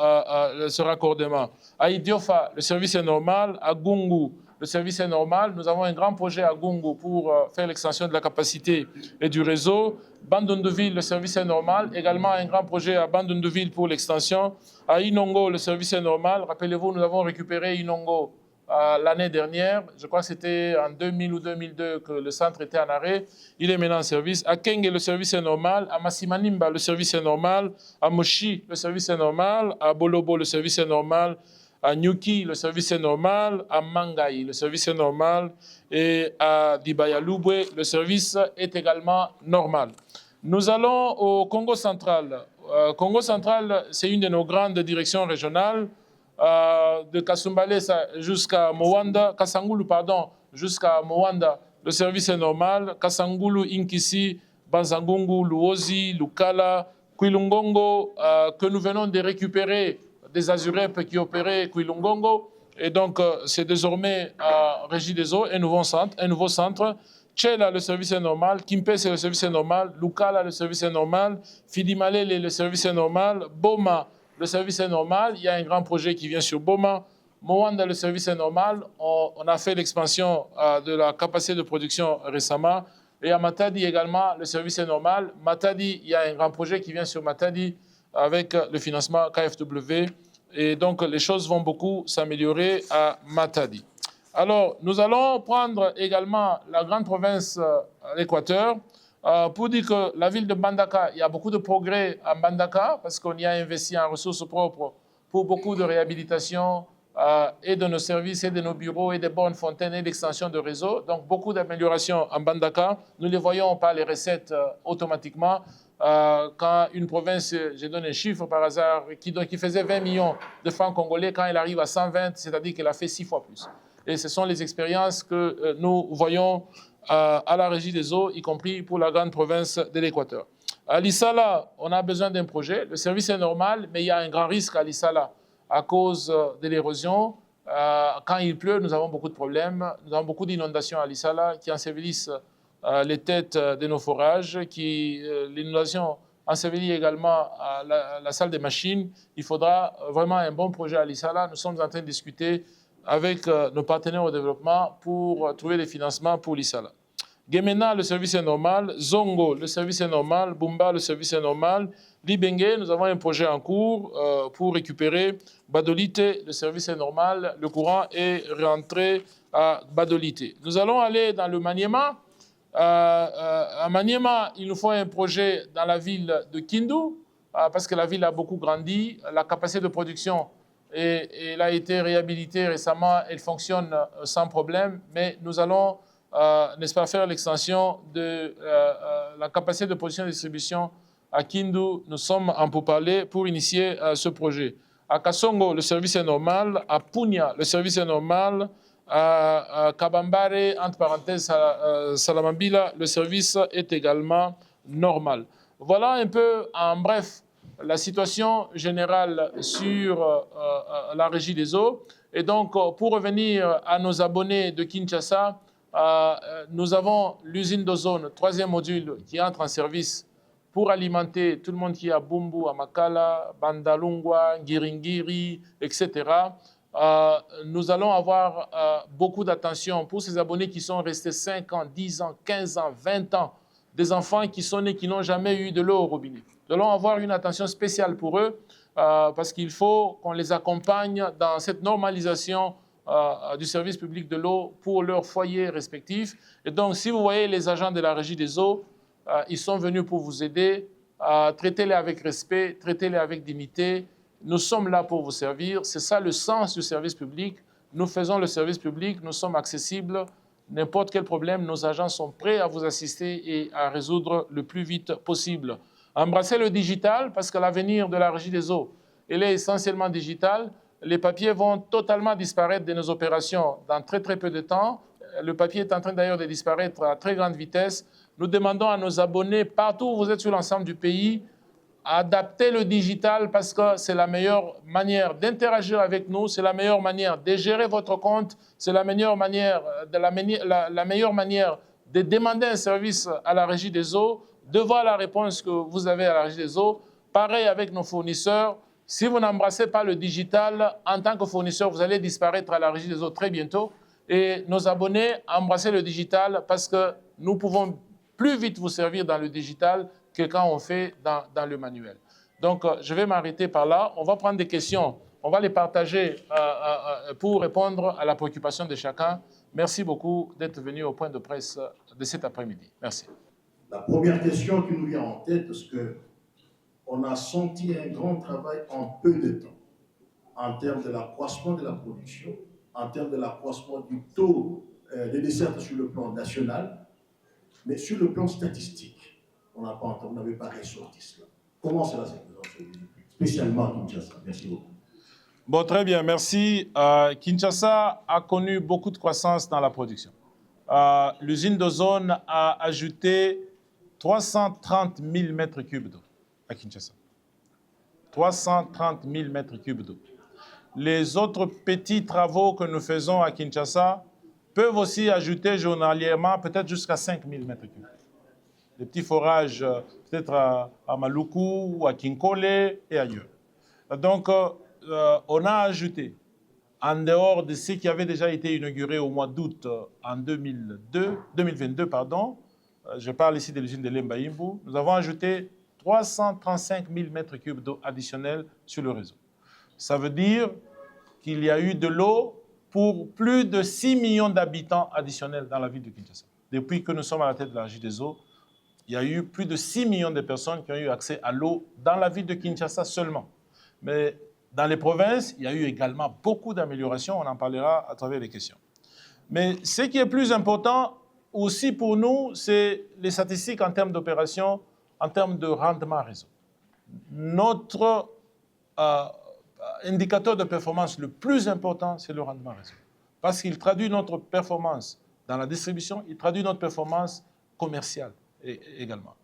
ce raccordement. À Idiofa, le service est normal. À Gungu, le service est normal. Nous avons un grand projet à Gungu pour faire l'extension de la capacité et du réseau. Bandunduville, le service est normal. Également un grand projet à Bandunduville pour l'extension. À Inongo, le service est normal. Rappelez-vous, nous avons récupéré Inongo l'année dernière. Je crois que c'était en 2000 ou 2002 que le centre était en arrêt. Il est maintenant en service. À Kenge, le service est normal. À Masimanimba, le service est normal. À Moshi, le service est normal. À Bolobo, le service est normal. À Nyuki, le service est normal. À Mangai, le service est normal. Et à Dibayalubwe, le service est également normal. Nous allons au Congo central. Congo central, c'est une de nos grandes directions régionales. De Kasumbale jusqu'à Moanda, Kasangulu, pardon, jusqu'à Moanda, le service est normal. Kasangulu, Inkisi, Banzangungu, Luozi, Lukala, Kwilungongo, que nous venons de récupérer des Azurep qui opéraient Kwilungongo. Et donc, c'est désormais Régie des eaux, un nouveau centre. Tchela, le service est normal. Kimpese, le service est normal. Lukala, le service est normal. Fidimalele, le service est normal. Boma, le service est normal. Il y a un grand projet qui vient sur Boma. Moanda, le service est normal. On a fait l'expansion de la capacité de production récemment. Et à Matadi également, le service est normal. Matadi, il y a un grand projet qui vient sur Matadi avec le financement KfW. Et donc, les choses vont beaucoup s'améliorer à Matadi. Alors, nous allons prendre également la grande province l'Équateur. Pour dire que la ville de Mbandaka, il y a beaucoup de progrès à Mbandaka parce qu'on y a investi en ressources propres pour beaucoup de réhabilitation et de nos services et de nos bureaux et des bornes fontaines et d'extension de réseau. Donc beaucoup d'améliorations à Mbandaka. Nous les voyons par les recettes automatiquement. Quand une province, je donne un chiffre par hasard, qui faisait 20 millions de francs congolais, quand elle arrive à 120, c'est-à-dire qu'elle a fait 6 fois plus. Et ce sont les expériences que nous voyons à la Régie des eaux, y compris pour la grande province de l'Équateur. À Lissala, on a besoin d'un projet. Le service est normal, mais il y a un grand risque à Lissala à cause de l'érosion. Quand il pleut, nous avons beaucoup de problèmes. Nous avons beaucoup d'inondations à Lissala qui ensevelissent les têtes de nos forages. L'inondation ensevelit également la salle des machines. Il faudra vraiment un bon projet à Lissala. Nous sommes en train de discuter avec nos partenaires au développement pour trouver des financements pour Lissala. Gemena, le service est normal. Zongo, le service est normal. Bumba, le service est normal. Libenge, nous avons un projet en cours pour récupérer Badolite, le service est normal. Le courant est rentré à Badolite. Nous allons aller dans le Maniema. À Maniema, il nous faut un projet dans la ville de Kindu, parce que la ville a beaucoup grandi. La capacité de production elle a été réhabilitée récemment. Elle fonctionne sans problème. Mais nous allons, n'est-ce pas, faire l'extension de la capacité de production et de distribution à Kindu. Nous sommes en pourparlers pour initier ce projet. À Kasongo, le service est normal. À Punya, le service est normal. À Kabambare, entre parenthèses, Salamambila, le service est également normal. Voilà un peu, en bref, la situation générale sur la régie des eaux. Et donc, pour revenir à nos abonnés de Kinshasa, nous avons l'usine d'ozone, troisième module, qui entre en service pour alimenter tout le monde qui est à Bumbu, à Makala, Bandalungwa, Ngiringiri, etc. Nous allons avoir beaucoup d'attention pour ces abonnés qui sont restés 5 ans, 10 ans, 15 ans, 20 ans, des enfants qui sont nés, qui n'ont jamais eu de l'eau au robinet. Nous allons avoir une attention spéciale pour eux parce qu'il faut qu'on les accompagne dans cette normalisation du service public de l'eau pour leurs foyers respectifs. Et donc, si vous voyez les agents de la régie des eaux, ils sont venus pour vous aider. Traitez-les avec respect, traitez-les avec dignité. Nous sommes là pour vous servir. C'est ça le sens du service public. Nous faisons le service public, nous sommes accessibles. N'importe quel problème, nos agents sont prêts à vous assister et à résoudre le plus vite possible. Embrassez le digital parce que l'avenir de la régie des eaux, elle est essentiellement digital. Les papiers vont totalement disparaître de nos opérations dans très très peu de temps. Le papier est en train d'ailleurs de disparaître à très grande vitesse. Nous demandons à nos abonnés, partout où vous êtes sur l'ensemble du pays, adapter le digital parce que c'est la meilleure manière d'interagir avec nous, c'est la meilleure manière de gérer votre compte, c'est la meilleure manière, la meilleure manière de demander un service à la régie des eaux, de voir la réponse que vous avez à la régie des eaux. Pareil avec nos fournisseurs. Si vous n'embrassez pas le digital, en tant que fournisseur, vous allez disparaître à la régie des eaux très bientôt. Et nos abonnés, embrassez le digital parce que nous pouvons plus vite vous servir dans le digital que quand on fait dans le manuel. Donc, je vais m'arrêter par là. On va prendre des questions. On va les partager pour répondre à la préoccupation de chacun. Merci beaucoup d'être venu au point de presse de cet après-midi. Merci. La première question qui nous vient en tête, parce qu'on a senti un grand travail en peu de temps, en termes de l'accroissement de la production, en termes de l'accroissement du taux de desserte sur le plan national, mais sur le plan statistique. On n'avait pas ressorti cela. Comment cela s'est présenté, spécialement à Kinshasa? Merci beaucoup. Bon, très bien, merci. Kinshasa a connu beaucoup de croissance dans la production. L'usine d'ozone a ajouté 330 000 mètres cubes d'eau à Kinshasa. 330 000 mètres cubes d'eau. Les autres petits travaux que nous faisons à Kinshasa peuvent aussi ajouter journalièrement peut-être jusqu'à 5 000 mètres cubes. Des petits forages peut-être à Maluku ou à Kinkole et ailleurs. Donc, on a ajouté, en dehors de ce qui avait déjà été inauguré au mois d'août en 2022, je parle ici de l'usine de Lemba-Imbu, nous avons ajouté 335 000 mètres cubes d'eau additionnels sur le réseau. Ça veut dire qu'il y a eu de l'eau pour plus de 6 millions d'habitants additionnels dans la ville de Kinshasa. Depuis que nous sommes à la tête de la régie des eaux, il y a eu plus de 6 millions de personnes qui ont eu accès à l'eau dans la ville de Kinshasa seulement. Mais dans les provinces, il y a eu également beaucoup d'améliorations. On en parlera à travers les questions. Mais ce qui est plus important aussi pour nous, c'est les statistiques en termes d'opération, en termes de rendement réseau. Notre indicateur de performance le plus important, c'est le rendement réseau. Parce qu'il traduit notre performance dans la distribution, il traduit notre performance commerciale également.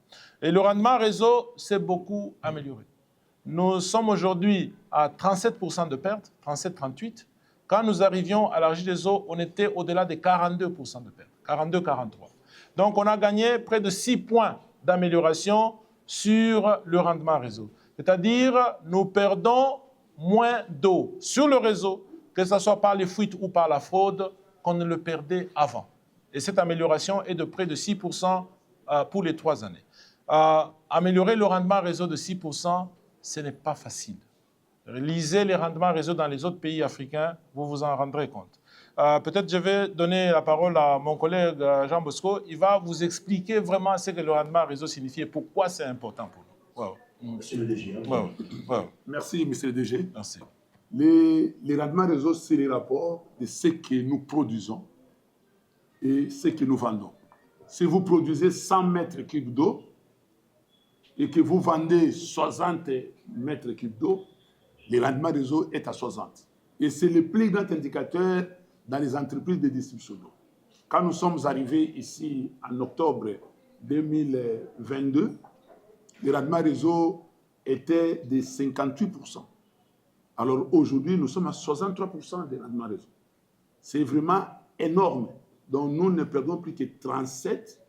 Et le rendement réseau s'est beaucoup amélioré. Nous sommes aujourd'hui à 37% de pertes, 37-38. Quand nous arrivions à la régie des eaux, on était au-delà de 42% de pertes, 42-43. Donc, on a gagné près de 6 points d'amélioration sur le rendement réseau. C'est-à-dire, nous perdons moins d'eau sur le réseau, que ce soit par les fuites ou par la fraude, qu'on ne le perdait avant. Et cette amélioration est de près de 6% pour les 3 années. Améliorer le rendement réseau de 6%, ce n'est pas facile. Lisez les rendements réseau dans les autres pays africains, vous vous en rendrez compte. Peut-être je vais donner la parole à mon collègue Jean Bosco. Il va vous expliquer vraiment ce que le rendement réseau signifie et pourquoi c'est important pour nous. Wow. Monsieur le DG. Merci, monsieur le DG. Merci. Les rendements réseau, c'est les rapports de ce que nous produisons et ce que nous vendons. Si vous produisez 100 mètres cubes d'eau et que vous vendez 60 mètres cubes d'eau, le rendement réseau est à 60. Et c'est le plus grand indicateur dans les entreprises de distribution d'eau. Quand nous sommes arrivés ici en octobre 2022, le rendement réseau était de 58%. Alors aujourd'hui, nous sommes à 63% de rendement réseau. C'est vraiment énorme. Donc nous ne perdons plus que 37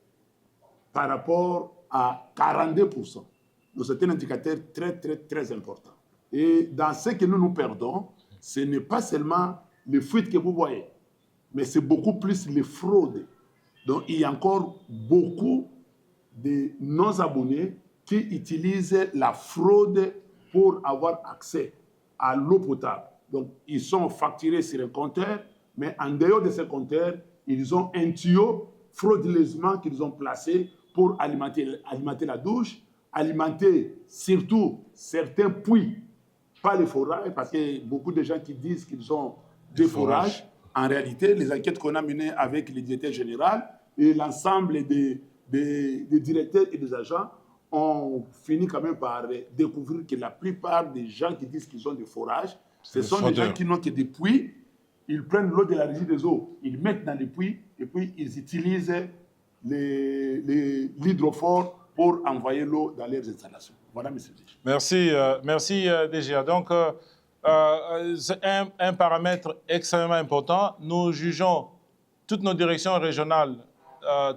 par rapport à 42%. Donc c'est un indicateur très, très, très important. Et dans ce que nous perdons, ce n'est pas seulement les fuites que vous voyez, mais c'est beaucoup plus les fraudes. Donc il y a encore beaucoup de non-abonnés qui utilisent la fraude pour avoir accès à l'eau potable. Donc ils sont facturés sur un compteur, mais en dehors de ce compteur, ils ont un tuyau frauduleusement qu'ils ont placé pour alimenter la douche, alimenter surtout certains puits, pas les forages, parce que beaucoup de gens qui disent qu'ils ont des forages. En réalité, les enquêtes qu'on a menées avec le directeur général et l'ensemble des directeurs et des agents ont fini quand même par découvrir que la plupart des gens qui disent qu'ils ont des forages, ce sont des gens qui n'ont que des puits. Ils prennent l'eau de la régie des eaux, ils mettent dans les puits et puis ils utilisent l'hydrophore pour envoyer l'eau dans leurs installations. Voilà, monsieur le DG. Merci DGA. Donc, c'est un paramètre extrêmement important. Nous jugeons toutes nos directions régionales,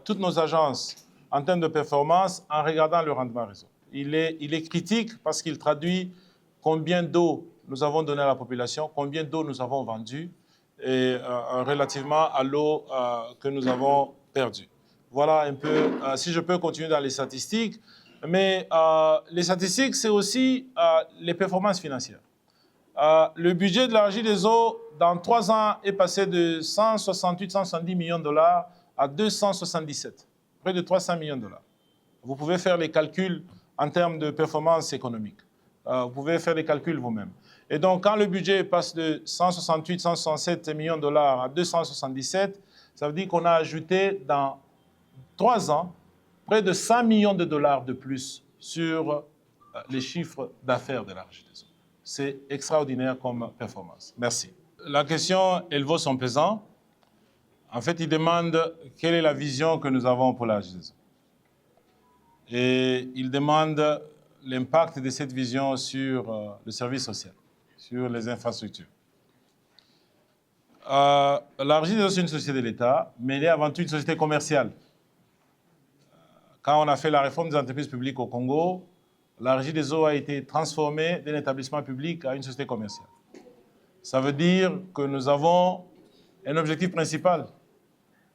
toutes nos agences en termes de performance en regardant le rendement réseau. Il est critique parce qu'il traduit combien d'eau nous avons donné à la population, combien d'eau nous avons vendue et relativement à l'eau que nous avons perdue. Voilà un peu, si je peux continuer dans les statistiques. Mais les statistiques, c'est aussi les performances financières. Le budget de la Régie des eaux, dans 3 ans, est passé de 168-170 millions de dollars à 277, près de 300 millions de dollars. Vous pouvez faire les calculs en termes de performance économique. Vous pouvez faire les calculs vous-même. Et donc, quand le budget passe de 168-167 millions de dollars à 277, ça veut dire qu'on a ajouté dans 3 ans près de 100 millions de dollars de plus sur les chiffres d'affaires de la Régie des eaux. C'est extraordinaire comme performance. Merci. La question, elle vaut son pesant. En fait, il demande quelle est la vision que nous avons pour la Régie des eaux. Et il demande l'impact de cette vision sur le service social, sur les infrastructures. La Régie des eaux, c'est une société de l'État, mais elle est avant tout une société commerciale. Quand on a fait la réforme des entreprises publiques au Congo, la Régie des eaux a été transformée d'un établissement public à une société commerciale. Ça veut dire que nous avons un objectif principal,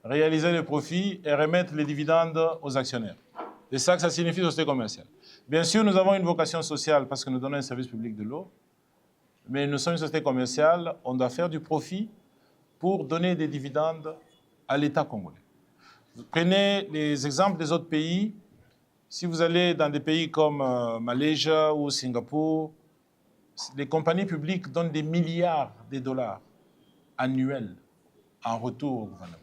réaliser le profit et remettre les dividendes aux actionnaires. C'est ça que ça signifie société commerciale. Bien sûr, nous avons une vocation sociale parce que nous donnons un service public de l'eau, mais nous sommes une société commerciale, on doit faire du profit pour donner des dividendes à l'État congolais. Vous prenez les exemples des autres pays. Si vous allez dans des pays comme Malaisie ou Singapour, les compagnies publiques donnent des milliards de dollars annuels en retour au gouvernement.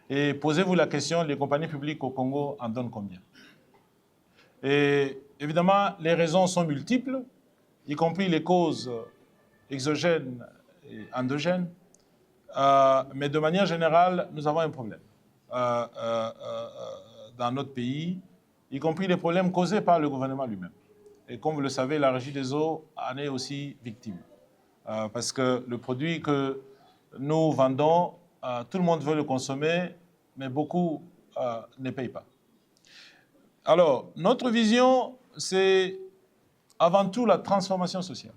Et posez-vous la question, les compagnies publiques au Congo en donnent combien? Et évidemment, les raisons sont multiples, y compris les causes exogènes et endogènes. Mais de manière générale, nous avons un problème dans notre pays, y compris les problèmes causés par le gouvernement lui-même. Et comme vous le savez, la Régie des eaux en est aussi victime. Parce que le produit que nous vendons, tout le monde veut le consommer, mais beaucoup ne payent pas. Alors, notre vision, c'est avant tout la transformation sociale.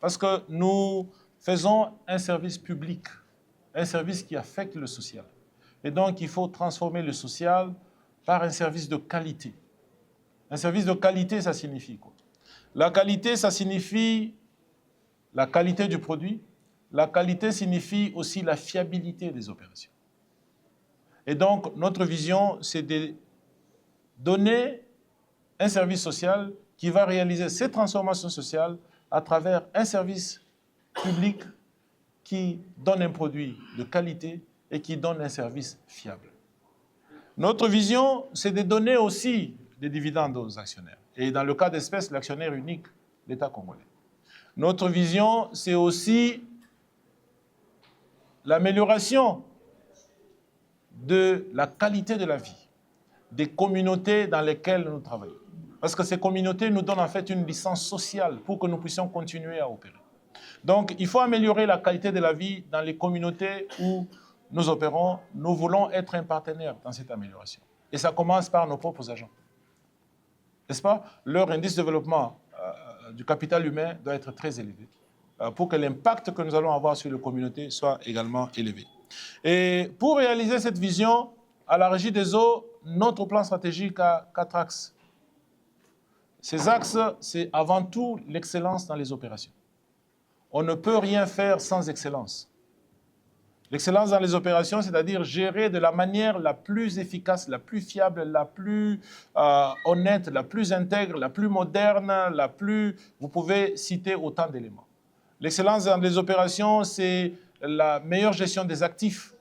Parce que nous faisons un service public, un service qui affecte le social. Et donc, il faut transformer le social par un service de qualité. Un service de qualité, ça signifie quoi? La qualité, ça signifie la qualité du produit. La qualité signifie aussi la fiabilité des opérations. Et donc, notre vision, c'est de donner un service social qui va réaliser ces transformations sociales à travers un service public qui donne un produit de qualité et qui donne un service fiable. Notre vision, c'est de donner aussi des dividendes aux actionnaires. Et dans le cas d'espèce, l'actionnaire unique, l'État congolais. Notre vision, c'est aussi l'amélioration de la qualité de la vie des communautés dans lesquelles nous travaillons. Parce que ces communautés nous donnent en fait une licence sociale pour que nous puissions continuer à opérer. Donc, il faut améliorer la qualité de la vie dans les communautés où nous opérons. Nous voulons être un partenaire dans cette amélioration. Et ça commence par nos propres agents. N'est-ce pas? Leur indice de développement du capital humain doit être très élevé pour que l'impact que nous allons avoir sur les communautés soit également élevé. Et pour réaliser cette vision, à la Régie des eaux, notre plan stratégique a 4 axes. Ces axes, c'est avant tout l'excellence dans les opérations. On ne peut rien faire sans excellence. L'excellence dans les opérations, c'est-à-dire gérer de la manière la plus efficace, la plus fiable, la plus honnête, la plus intègre, la plus moderne, la plus... Vous pouvez citer autant d'éléments. L'excellence dans les opérations, c'est la meilleure gestion des actifs.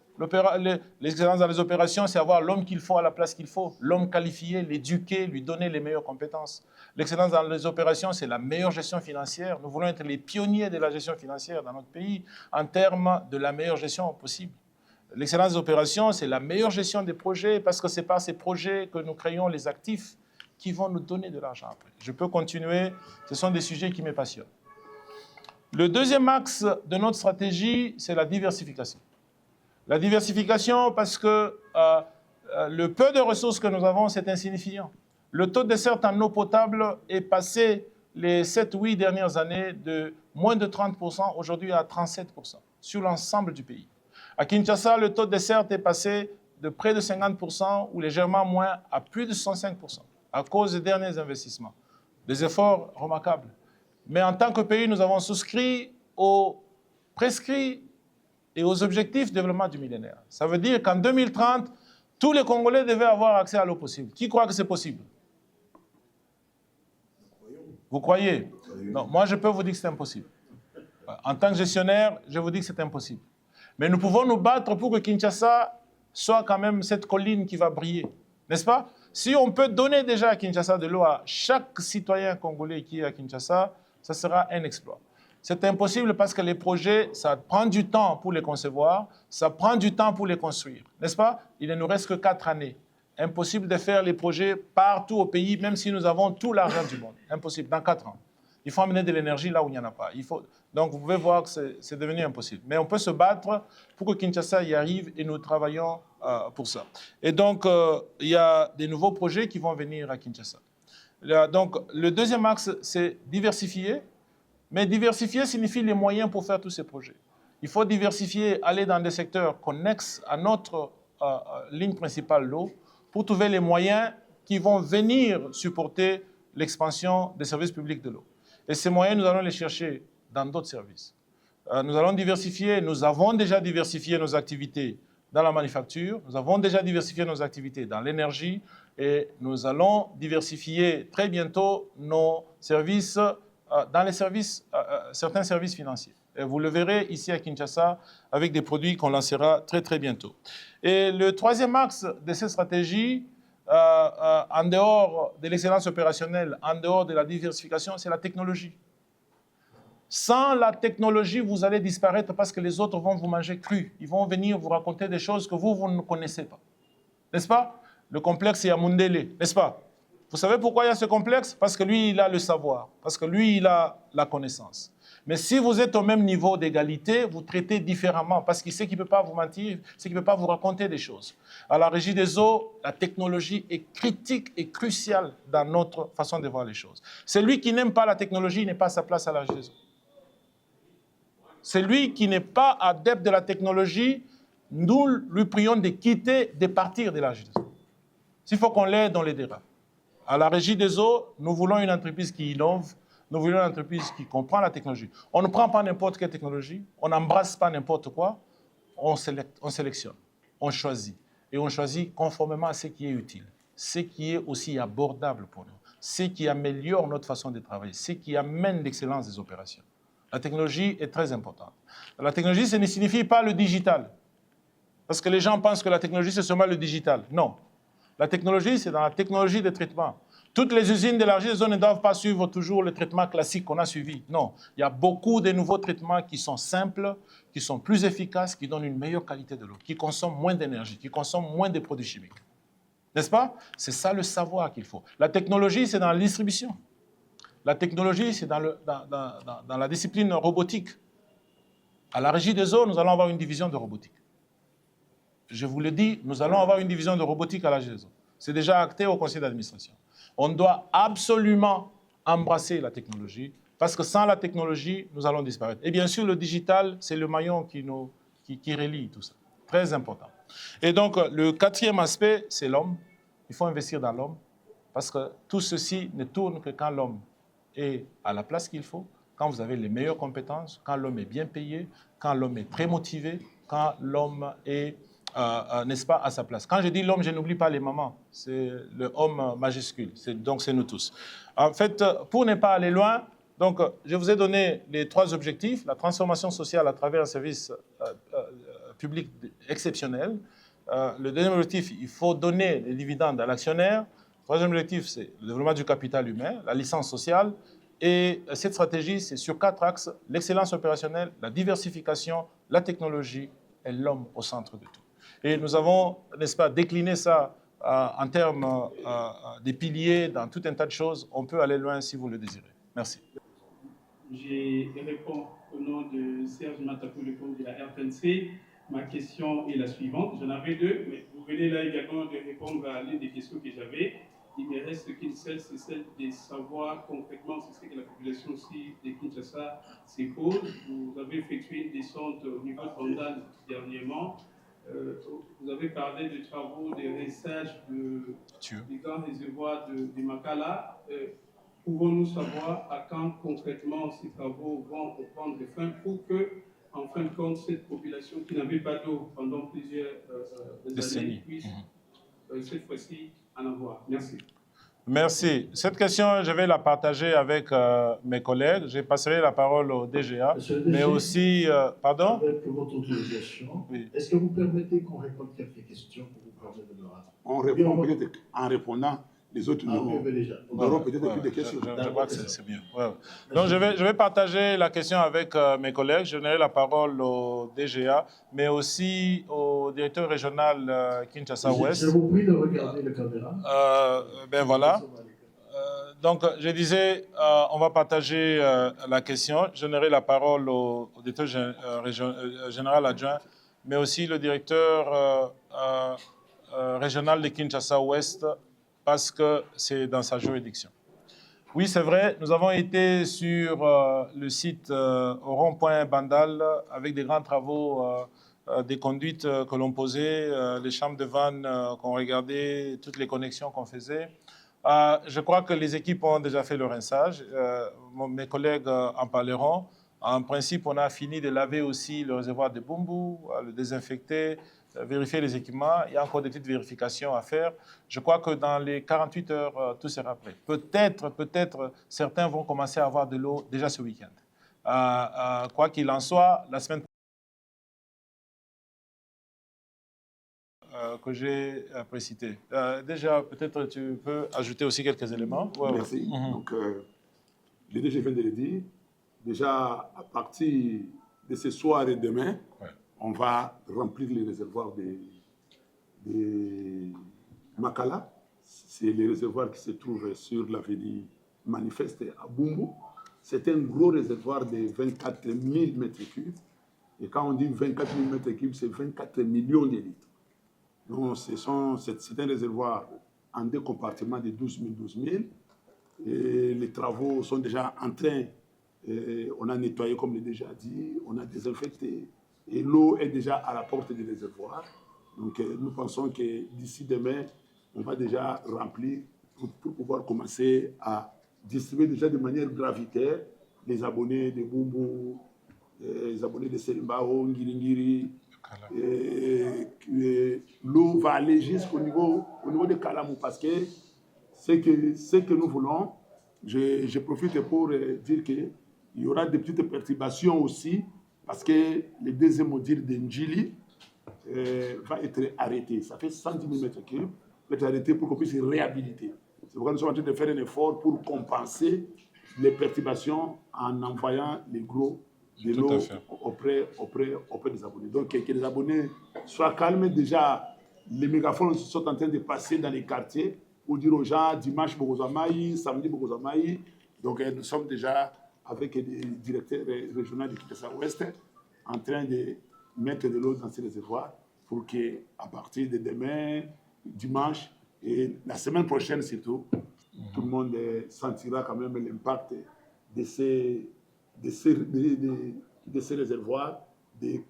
L'excellence dans les opérations, c'est avoir l'homme qu'il faut à la place qu'il faut, l'homme qualifié, l'éduquer, lui donner les meilleures compétences. L'excellence dans les opérations, c'est la meilleure gestion financière. Nous voulons être les pionniers de la gestion financière dans notre pays en termes de la meilleure gestion possible. L'excellence des opérations, c'est la meilleure gestion des projets parce que c'est par ces projets que nous créons les actifs qui vont nous donner de l'argent après. Je peux continuer, ce sont des sujets qui me passionnent. Le deuxième axe de notre stratégie, c'est la diversification. La diversification parce que le peu de ressources que nous avons, c'est insignifiant. Le taux de desserte en eau potable est passé les 7-8 dernières années de moins de 30%, aujourd'hui à 37% sur l'ensemble du pays. À Kinshasa, le taux de desserte est passé de près de 50% ou légèrement moins à plus de 105% à cause des derniers investissements. Des efforts remarquables. Mais en tant que pays, nous avons souscrit aux prescrits et aux objectifs de développement du millénaire. Ça veut dire qu'en 2030, tous les Congolais devaient avoir accès à l'eau possible. Qui croit que c'est possible? Vous croyez? Non, moi je peux vous dire que c'est impossible. En tant que gestionnaire, je vous dis que c'est impossible. Mais nous pouvons nous battre pour que Kinshasa soit quand même cette colline qui va briller. N'est-ce pas? Si on peut donner déjà à Kinshasa de l'eau à chaque citoyen congolais qui est à Kinshasa, ça sera un exploit. C'est impossible parce que les projets, ça prend du temps pour les concevoir, ça prend du temps pour les construire. N'est-ce pas? Il ne nous reste que 4 années. Impossible de faire les projets partout au pays, même si nous avons tout l'argent du monde. Impossible, dans 4 ans. Il faut amener de l'énergie là où il n'y en a pas. Donc vous pouvez voir que c'est devenu impossible. Mais on peut se battre pour que Kinshasa y arrive et nous travaillons pour ça. Et donc, il y a des nouveaux projets qui vont venir à Kinshasa. Donc, le deuxième axe, c'est diversifier. Mais diversifier signifie les moyens pour faire tous ces projets. Il faut diversifier, aller dans des secteurs connexes à notre ligne principale l'eau pour trouver les moyens qui vont venir supporter l'expansion des services publics de l'eau. Et ces moyens, nous allons les chercher dans d'autres services. Nous allons diversifier, nous avons déjà diversifié nos activités dans la manufacture, nous avons déjà diversifié nos activités dans l'énergie et nous allons diversifier très bientôt nos services dans les services, certains services financiers. Et vous le verrez ici à Kinshasa avec des produits qu'on lancera très très bientôt. Et le troisième axe de cette stratégie, en dehors de l'excellence opérationnelle, en dehors de la diversification, c'est la technologie. Sans la technologie, vous allez disparaître parce que les autres vont vous manger cru. Ils vont venir vous raconter des choses que vous ne connaissez pas. N'est-ce pas? Le complexe Yamundele, n'est-ce pas? Vous savez pourquoi il y a ce complexe? Parce que lui, il a le savoir. Parce que lui, il a la connaissance. Mais si vous êtes au même niveau d'égalité, vous traitez différemment parce qu'il sait qu'il ne peut pas vous mentir, c'est qu'il ne peut pas vous raconter des choses. À la Régie des eaux, la technologie est critique et cruciale dans notre façon de voir les choses. Celui qui n'aime pas la technologie n'est pas à sa place à la Régie des eaux. Celui qui n'est pas adepte de la technologie nous lui prions de quitter, de partir de la Régie des eaux. S'il faut qu'on l'aide, on l'aidera. À la Régie des eaux, nous voulons une entreprise qui innove, nous voulons une entreprise qui comprend la technologie. On ne prend pas n'importe quelle technologie, on n'embrasse pas n'importe quoi, on sélectionne, on choisit. Et on choisit conformément à ce qui est utile, ce qui est aussi abordable pour nous, ce qui améliore notre façon de travailler, ce qui amène l'excellence des opérations. La technologie est très importante. La technologie, ça ne signifie pas le digital. Parce que les gens pensent que la technologie, c'est seulement le digital. Non. La technologie, c'est dans la technologie de traitement. Toutes les usines de la Régie des eaux ne doivent pas suivre toujours le traitement classique qu'on a suivi. Non. Il y a beaucoup de nouveaux traitements qui sont simples, qui sont plus efficaces, qui donnent une meilleure qualité de l'eau, qui consomment moins d'énergie, qui consomment moins de produits chimiques. N'est-ce pas? C'est ça le savoir qu'il faut. La technologie, c'est dans la distribution. La technologie, c'est dans la discipline robotique. À la Régie des eaux, nous allons avoir une division de robotique. Je vous le dis, nous allons avoir une division de robotique à la Régie des eaux. C'est déjà acté au conseil d'administration. On doit absolument embrasser la technologie, parce que sans la technologie, nous allons disparaître. Et bien sûr, le digital, c'est le maillon qui relie tout ça. Très important. Et donc, le quatrième aspect, c'est l'homme. Il faut investir dans l'homme, parce que tout ceci ne tourne que quand l'homme est à la place qu'il faut, quand vous avez les meilleures compétences, quand l'homme est bien payé, quand l'homme est très motivé, quand l'homme est, n'est-ce pas, à sa place. Quand je dis l'homme, je n'oublie pas les mamans. C'est le homme majuscule. Donc, c'est nous tous. En fait, pour ne pas aller loin, donc, je vous ai donné les 3 objectifs. La transformation sociale à travers un service public exceptionnel. Le deuxième objectif, il faut donner les dividendes à l'actionnaire. Le troisième objectif, c'est le développement du capital humain, la licence sociale. Et cette stratégie, c'est sur 4 axes: l'excellence opérationnelle, la diversification, la technologie et l'homme au centre de tout. Et nous avons, n'est-ce pas, décliné ça en termes des piliers dans tout un tas de choses. On peut aller loin si vous le désirez. Merci. Je réponds au nom de Serge Matakou, le compte de la RTNC. Ma question est la suivante. J'en avais 2, mais vous venez là également de répondre à l'une des questions que j'avais. Il me reste qu'une seule, c'est celle de savoir concrètement ce que la population aussi de Kinshasa se pose. Vous avez effectué une descente au niveau de Rondal dernièrement. Vous avez parlé de travaux de rinçage des grands réservoirs de Makala. Pouvons-nous savoir à quand concrètement ces travaux vont prendre fin pour que, en fin de compte, cette population qui n'avait pas d'eau pendant plusieurs années puisse cette fois-ci en avoir? Merci. Merci. Cette question, je vais la partager avec mes collègues. Je passerai la parole au DGA, mais aussi... pardon? Avec votre autorisation, oui. Est-ce que vous permettez qu'on réponde quelques questions pour vous permettre de me rendre? On répond peut-être en répondant. Les autres auront peut-être plus de questions. Je crois que c'est mieux. Ouais. Donc, je vais partager la question avec mes collègues. Je donnerai la parole au DGA, mais aussi au directeur régional Kinshasa-Ouest. Je vous prie de regarder la caméra. Ben voilà. Donc, je disais, on va partager la question. Je donnerai la parole au directeur général adjoint, mais aussi le directeur régional de Kinshasa-Ouest, parce que c'est dans sa juridiction. Oui, c'est vrai, nous avons été sur le site au rond-point Bandal avec des grands travaux, des conduites que l'on posait, les chambres de vannes qu'on regardait, toutes les connexions qu'on faisait. Je crois que les équipes ont déjà fait le rinçage. Mes collègues en parleront. En principe, on a fini de laver aussi le réservoir de Bumbu, le désinfecter, vérifier les équipements. Il y a encore des petites vérifications à faire. Je crois que dans les 48 heures, tout sera prêt. Peut-être, certains vont commencer à avoir de l'eau déjà ce week-end. Quoi qu'il en soit, la semaine que j'ai précité. Déjà, peut-être tu peux ajouter aussi quelques éléments. Merci. Donc, le DG vient de le dire. Déjà, à partir de ce soir et demain, on va remplir les réservoirs de Makala. C'est les réservoirs qui se trouvent sur l'avenue Manifeste à Bumbu. C'est un gros réservoir de 24 000 m3. Et quand on dit 24 000 m3, c'est 24 millions de litres. Donc, c'est un réservoir en 2 compartiments de 12 000. Et les travaux sont déjà en train. On a nettoyé, comme je l'ai déjà dit, on a désinfecté, et l'eau est déjà à la porte du réservoir. Donc nous pensons que d'ici demain, on va déjà remplir pour pouvoir commencer à distribuer déjà de manière gravitaire les abonnés de Boubou, les abonnés de Serimbao, Ngiringiri. L'eau va aller jusqu'au niveau de Kalamou parce que ce que nous voulons, je profite pour dire qu'il y aura des petites perturbations aussi parce que le deuxième module de Ndjili va être arrêté. Ça fait 110 000 m3, va être arrêté pour qu'on puisse réhabiliter. C'est pourquoi nous sommes en train de faire un effort pour compenser les perturbations en envoyant les gros de l'eau auprès des abonnés. Donc que les abonnés soient calmes. Déjà, les mégaphones sont en train de passer dans les quartiers pour dire aux gens dimanche Bogozamaï, samedi Bogozamaï. Donc nous sommes déjà avec les directeurs régionaux du Kinshasa-Ouest en train de mettre de l'eau dans ces réservoirs pour qu'à partir de demain, dimanche et la semaine prochaine surtout, tout le monde sentira quand même l'impact de ces réservoirs de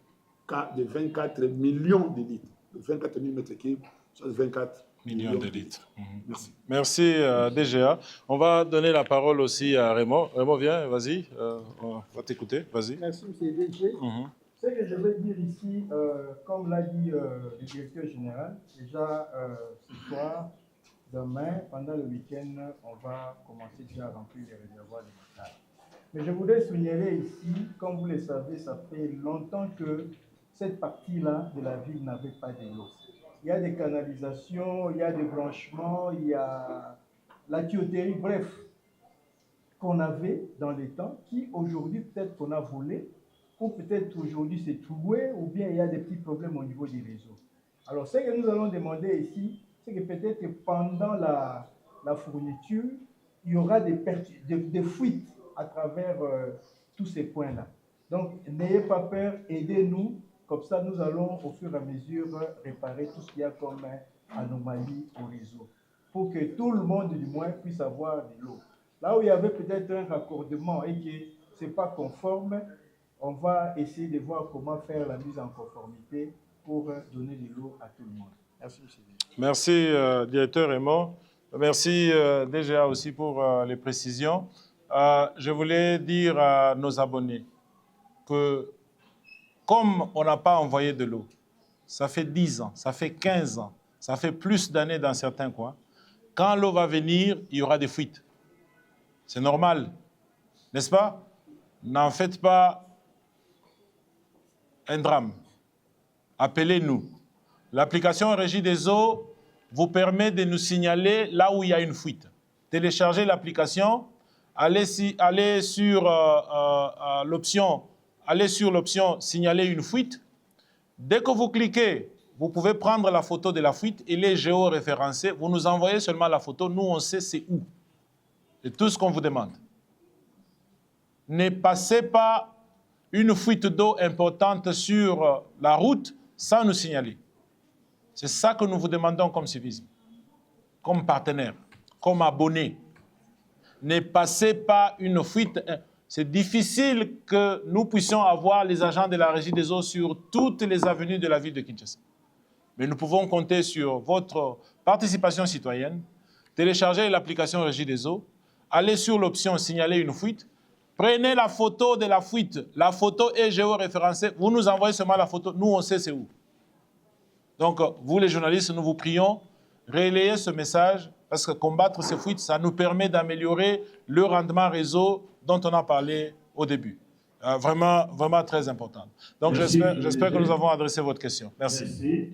24 millions de litres, de 24 000 m3, soit 24 millions de litres. Merci. Merci DGA. On va donner la parole aussi à Raymond. Raymond, viens, vas-y, on va t'écouter, vas-y. Merci, M. DG. Ce que je veux dire ici, comme l'a dit le directeur général, déjà ce soir, demain, pendant le week-end, on va commencer déjà à remplir les réservoirs de Matar. Mais je voudrais signaler ici, comme vous le savez, ça fait longtemps que cette partie-là de la ville n'avait pas d'eau. Il y a des canalisations, il y a des branchements, il y a la tuyauterie, bref, qu'on avait dans les temps, qui aujourd'hui peut-être qu'on a volé, ou peut-être aujourd'hui c'est troué, ou bien il y a des petits problèmes au niveau des réseaux. Alors ce que nous allons demander ici, c'est que peut-être que pendant la fourniture, il y aura des fuites à travers tous ces points-là. Donc, n'ayez pas peur, aidez-nous. Comme ça, nous allons au fur et à mesure réparer tout ce qu'il y a comme anomalie au réseau. Pour que tout le monde, du moins, puisse avoir de l'eau. Là où il y avait peut-être un raccordement et que ce n'est pas conforme, on va essayer de voir comment faire la mise en conformité pour donner de l'eau à tout le monde. Merci, M. Merci, directeur Raymond. Merci, DGA, aussi pour les précisions. Je voulais dire à nos abonnés que comme on n'a pas envoyé de l'eau, ça fait 10 ans, ça fait 15 ans, ça fait plus d'années dans certains coins, quand l'eau va venir, il y aura des fuites. C'est normal, n'est-ce pas? N'en faites pas un drame. Appelez-nous. L'application Régie des eaux vous permet de nous signaler là où il y a une fuite. Téléchargez l'application, allez sur l'option signaler une fuite. Dès que vous cliquez, vous pouvez prendre la photo de la fuite et les géoréférencer. Vous nous envoyez seulement la photo, nous on sait c'est où. C'est tout ce qu'on vous demande. Ne passez pas une fuite d'eau importante sur la route sans nous signaler. C'est ça que nous vous demandons comme civisme, comme partenaire, comme abonné. Ne passez pas une fuite. C'est difficile que nous puissions avoir les agents de la Régie des eaux sur toutes les avenues de la ville de Kinshasa. Mais nous pouvons compter sur votre participation citoyenne, télécharger l'application Régie des eaux, allez sur l'option signaler une fuite, prenez la photo de la fuite, la photo est géoréférencée, vous nous envoyez seulement la photo, nous on sait c'est où. Donc vous les journalistes, nous vous prions, relayez ce message parce que combattre ces fuites, ça nous permet d'améliorer le rendement réseau dont on a parlé au début. Vraiment, vraiment très important. Donc j'espère que nous avons adressé votre question. Merci. Merci.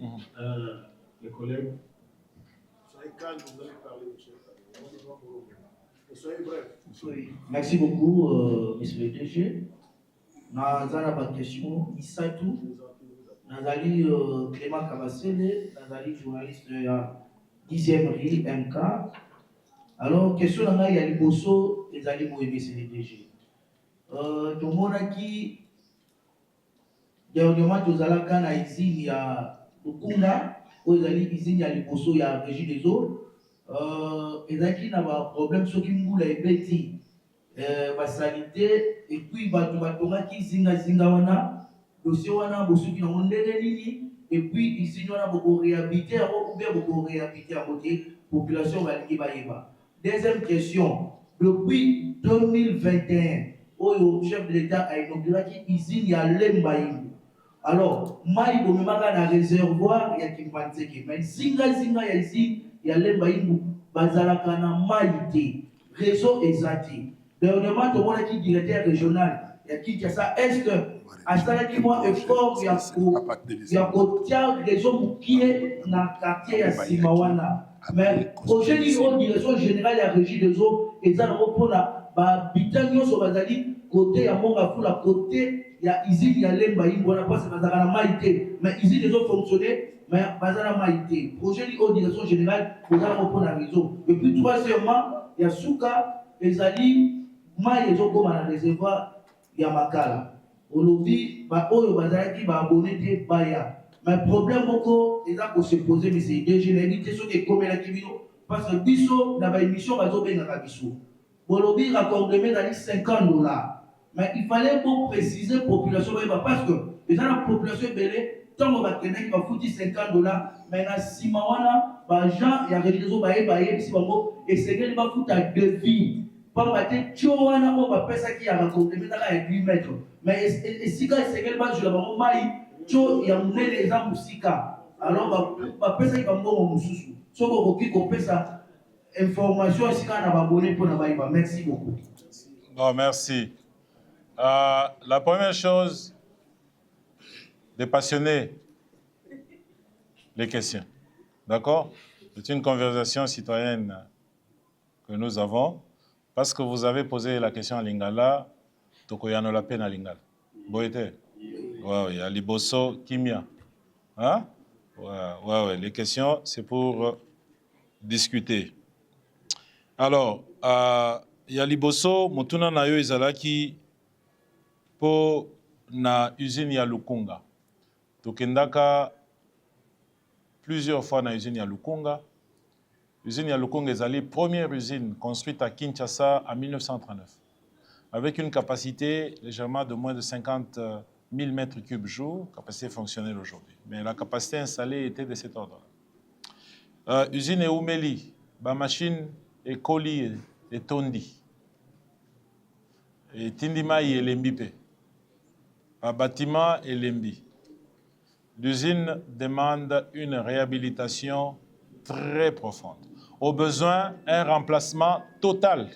Les collègues. Soyez calmes, vous allez parler, monsieur. Soyez bref. Merci beaucoup, monsieur le DG. Nous avons une question. Issatou, Nazali Clément Kabasele, Nazali journaliste de la 10e RI MK. Alors, question il y a les bosso, les alliés pour aimer le DG. Donc, on a qui, dernièrement, nous allons à Izine, il y a Okunda, où ils allaient Izine, il y a les bosso, il y a Régie des eaux. Ils ont qui n'a pas de problème, ceux qui m'ont la sanité, et puis, bah, qui zinga wana. dossier wana bosuki nango ndenge nini et puis usine wana bokoréhabilité yango ou bien bokoréhabilité yango te population balingi bayeba. Deuxième question, depuis 2021 oyo chef de l'État a inauguré usine ya Lemba Yimbu. Alors mai bomemaka na réservoir ya Kimpanzeke mais zinga ya usine ya Lemba Yimbu bazalaka na mai te réseau exact. Dernièrement tomonaki directeur régional ya Kinshasa Est asalaki mwa effort ya kotia réseau mokie na quartier ya nsima wana. Mais projet ni o direction générale ya régie des eaux eza nango mpona bahabitant nyonso bazali côté ya Mongafula côté ya usine ya Lemba Yimbu wana mpasi bazalaka na mai te mais usine ezofonctionne mais baza na mai te. Projet ni o direction générale eza nango mpona réseau. Et puis troisièmement ya suka ezali mai ezokoma na réservoir ya Makala olobi oyo bazalaki baabone te baya. Mais problème moko eza ko se poser mais c'est des généralités so ke komelaki bino parce que biso na ba émission bazobengaka biso bolobi raccordement à $50 mais il fallait pour préciser population parce que eza na population belé tant bakendaki bafuti $50 mais na sima wana bajan ya région bayebisi bango esengeli bafuta devis pamba te tio wana oyo bapesaki ya raccordement ya 8 mètres mais esika esengeli bazwela bango mai tio ya munene eza musika alors bapesaki bango mosusu soki okoki kopesa information esika na babone mpo na bayeba. Merci beaucoup. Bon, merci. La première chose, de passionner les questions. D'accord? C'est une conversation citoyenne que nous avons parce que vous avez posé la question à Lingala, Tokoyano la peine à Lingala. Boyete? Ouais, à Liboso, Kimia. Hein? Ouais. Les questions, c'est pour discuter. Alors, il y a Liboso, Motuna Nayo Izalaki, pour na usine ya Lukunga. Tokendaka plusieurs fois na usine ya Lukunga. Usine ya Lukunga est la première usine construite à Kinshasa en 1939, avec une capacité légèrement de moins de 50 000 mètres cubes jour, capacité fonctionnelle aujourd'hui. Mais la capacité installée était de cet ordre-là. Usine Eumeli, ba machine et Koli et Tondi. Et Tindimai et Lembipe. Ba bâtiment et Lembi. L'usine demande une réhabilitation très profonde. Au besoin, un remplacement total.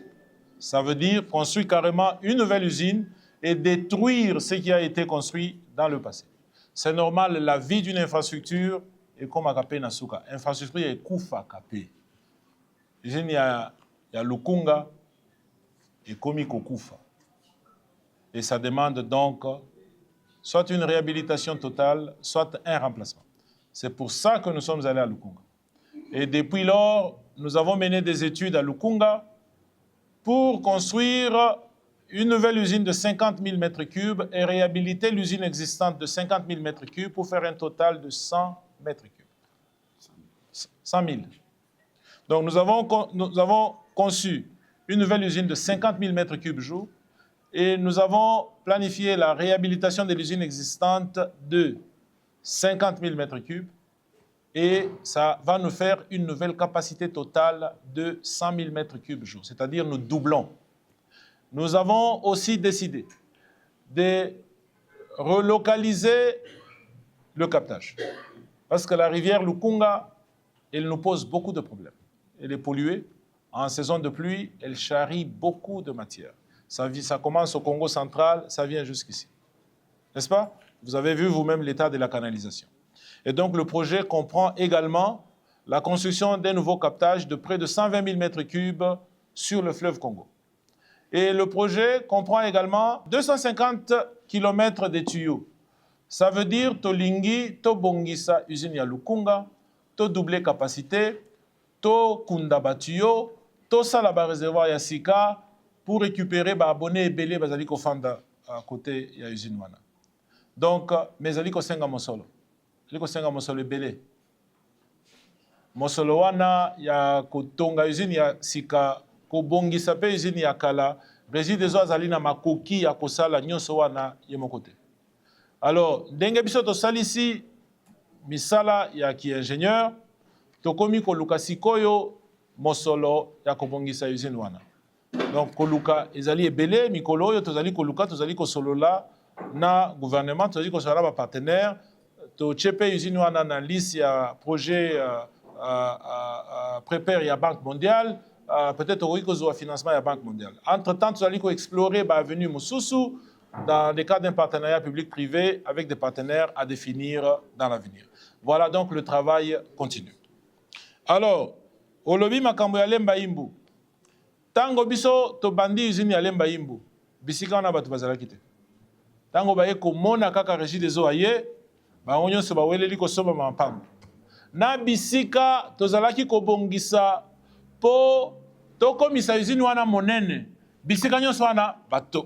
Ça veut dire construire carrément une nouvelle usine et détruire ce qui a été construit dans le passé. C'est normal, la vie d'une infrastructure est comme à Kapé Nasuka. Infrastructure est Koufa Kapé. L'usine il y a Lukunga et Komiko Koufa. Et ça demande donc soit une réhabilitation totale, soit un remplacement. C'est pour ça que nous sommes allés à Lukunga. Et depuis lors, nous avons mené des études à Lukunga pour construire une nouvelle usine de 50 000 mètres cubes et réhabiliter l'usine existante de 50 000 mètres cubes pour faire un total de 100 mètres cubes. 100 000. Donc nous avons conçu une nouvelle usine de 50 000 mètres cubes jour et nous avons planifié la réhabilitation de l'usine existante de 50 000 mètres cubes et ça va nous faire une nouvelle capacité totale de 100 000 mètres cubes jour, c'est-à-dire nous doublons. Nous avons aussi décidé de relocaliser le captage. Parce que la rivière Lukunga, elle nous pose beaucoup de problèmes. Elle est polluée. En saison de pluie, elle charrie beaucoup de matière. Ça commence au Congo central, ça vient jusqu'ici. N'est-ce pas? Vous avez vu vous-même l'état de la canalisation. Et donc le projet comprend également la construction d'un nouveau captage de près de 120 000 mètres cubes sur le fleuve Congo. Et le projet comprend également 250 km de tuyaux. Ça veut dire Tolingi, Tobongisa, usine ya Lukunga, to doubler capacité, to Kundaba tuyau, to Salaba réservoir ya Sika pour récupérer ba abonnés et belé bazali ko fanda à côté ya usine wana. Donc mes ali ko senga mosolo. Ali ko senga mosolo belé. Mosolo wana ya kotonga usine ya Sika kobongisa pe usine ya kala réside des azali na makoki ya kosala nyonso wana ye mokote. Alors, ndenge biso to salisi misala ya ki ingénieur, to komi ko luka sikoyo mosolo ya kobongisa usine wana. Donc koluka ezali ebele mikolo oyo tozali koluka tozali kosolola na gouvernement tozali kosolola ba partenaire to chepe usine wana na liste ya projet prépare ya Banque mondiale peut-être oui kozwa financement ya Banque mondiale. Entre-temps tozali ko explorer ba avenue mosusu dans le cadre d'un partenariat public-privé avec des partenaires à définir dans l'avenir. Voilà donc le travail continue. Alors, au lobby makambo ya lemba imbu. Tango biso to bandi usine ya lemba imbu. Bisika na batu bazalaki te. Tango baye ko mona kaka régie des eaux aye, ba onyo se ba weleli ko soba mampango. Na bisika to zalaki ko bongisa po to komisa usine wana monene. Bisika nyonso wana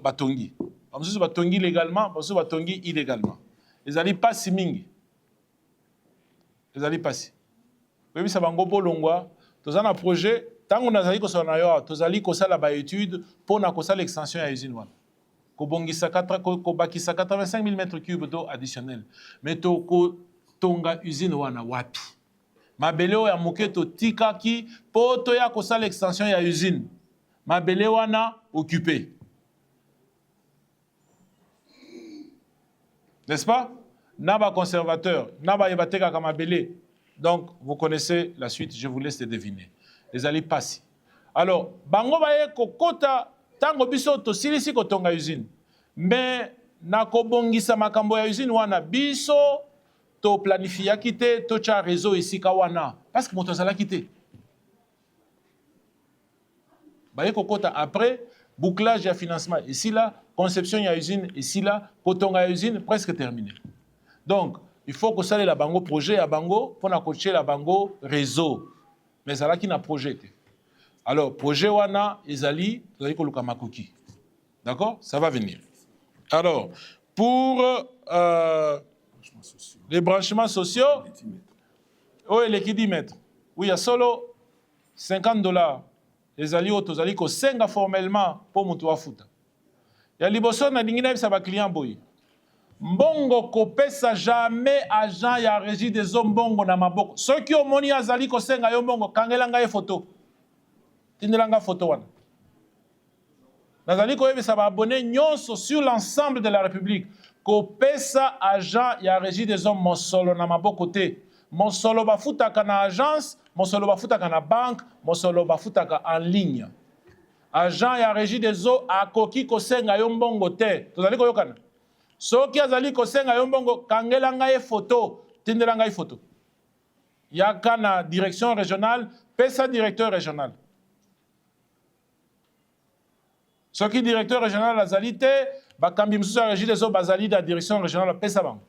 batongi. Bamususu batongi légalement, bamususu batongi illégalement. Ezali pasi mingi. Ezali pasi. Webi sa bango bolongwa, tozana projet, tango nazali ko sona yo, tozali ko sala ba étude pour na ko sala extension ya usine wana. Ko bongisa ko bakisa 85 000 m3 d'eau additionnel. Mais to ko tonga usine wana wapi. Mabele ya moke to tikaki po to ya ko sala extension ya usine. Mabele wana occupé. N'est-ce pas? Naba conservateur, naba yebateka kamabele. Donc, vous connaissez la suite, je vous laisse les deviner. Les alliés passent. Alors, bango baye kokota tango biso to silisi kotonga usine. Mais na kobongisa makambo ya usine wana biso to planifia kite to cha réseau ici kawana parce que moto zala kite. Baye kokota après bouclage ya financement ici là, conception ya usine ici là, kotonga ya usine presque terminé. Donc, il faut que ça ait la bango projet à bango pour na coacher la bango réseau. Mais ça là qui n'a projet. Alors, projet wana ezali tozali ko luka makoki. D'accord? Ça va venir. Alors, pour les branchements sociaux, oui, l'équidimètre. Oui, il y a solo $50. Les alliés tozali ko senga formellement pour mutu afuta. Ya liboso na dingina bisa ba client boy. Mbongo kopesa jamais agent ya régie des hommes mbongo na maboko. Ceux qui ont moni azali ko senga yo mbongo kangelanga ye photo. Tindelanga photo wana. Nazali ko yebisa ba abonné nyonso sur l'ensemble de la République. Kopesa agent ya régie des hommes mosolo na maboko te. Mosolo bafutaka na agence, mosolo bafutaka na banque, mosolo bafutaka en ligne. Agent ya régie des eaux akoki ko senga yo mbongo te. Tozali ko yokana. Soki azali kosenga yo mbongo kangela ngai photo, tindela ngai photo. Yaka na direction régionale, pesa directeur régional. Soki directeur régional azali te, bakambi msusu régie des eaux bazali da direction régionale pesa bango.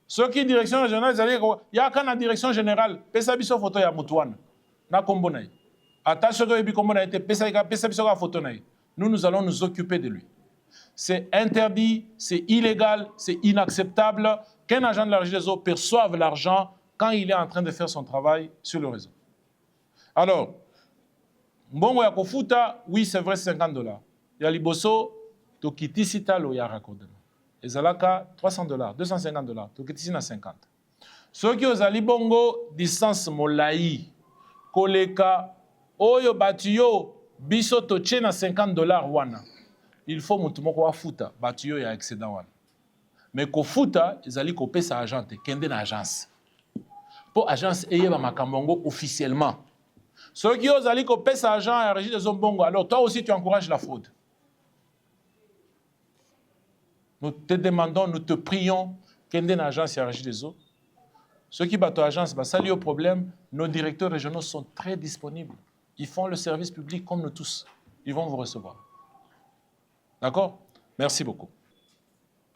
Soki direction régionale azali yaka na direction générale, pesa biso photo ya mutuana. Na kombo na ye. Ata soki yebi kombo na ye te pesa biso ka photo na ye. Nous allons nous occuper de lui. C'est interdit, c'est illégal, c'est inacceptable qu'un agent de la régie des eaux perçoive l'argent quand il est en train de faire son travail sur le réseau. Alors, mbongo ya kofuta, oui, c'est vrai, $50. Ya liboso, to kitisi talo ya raccordement. Ezalaka $300, $250, to kitisi na 50. Soki ozali bongo distance molai, koleka, oyo batuyo, biso to tche na $50 wana. Il faut mutumoko wa futa batuyo ya excédent wana. Mais ko futa ezali ko pesa agente kende na agence. Pour agence eyeba makambongo officiellement. Ceux qui ozali ko pesa agent à régie des ombongo, alors toi aussi tu encourages la fraude. Nous te demandons, nous te prions kende na agence à régie des eaux. Ceux qui battent agence bah ça lié au problème, nos directeurs régionaux sont très disponibles. Ils font le service public comme nous tous. Ils vont vous recevoir. D'accord? Merci beaucoup.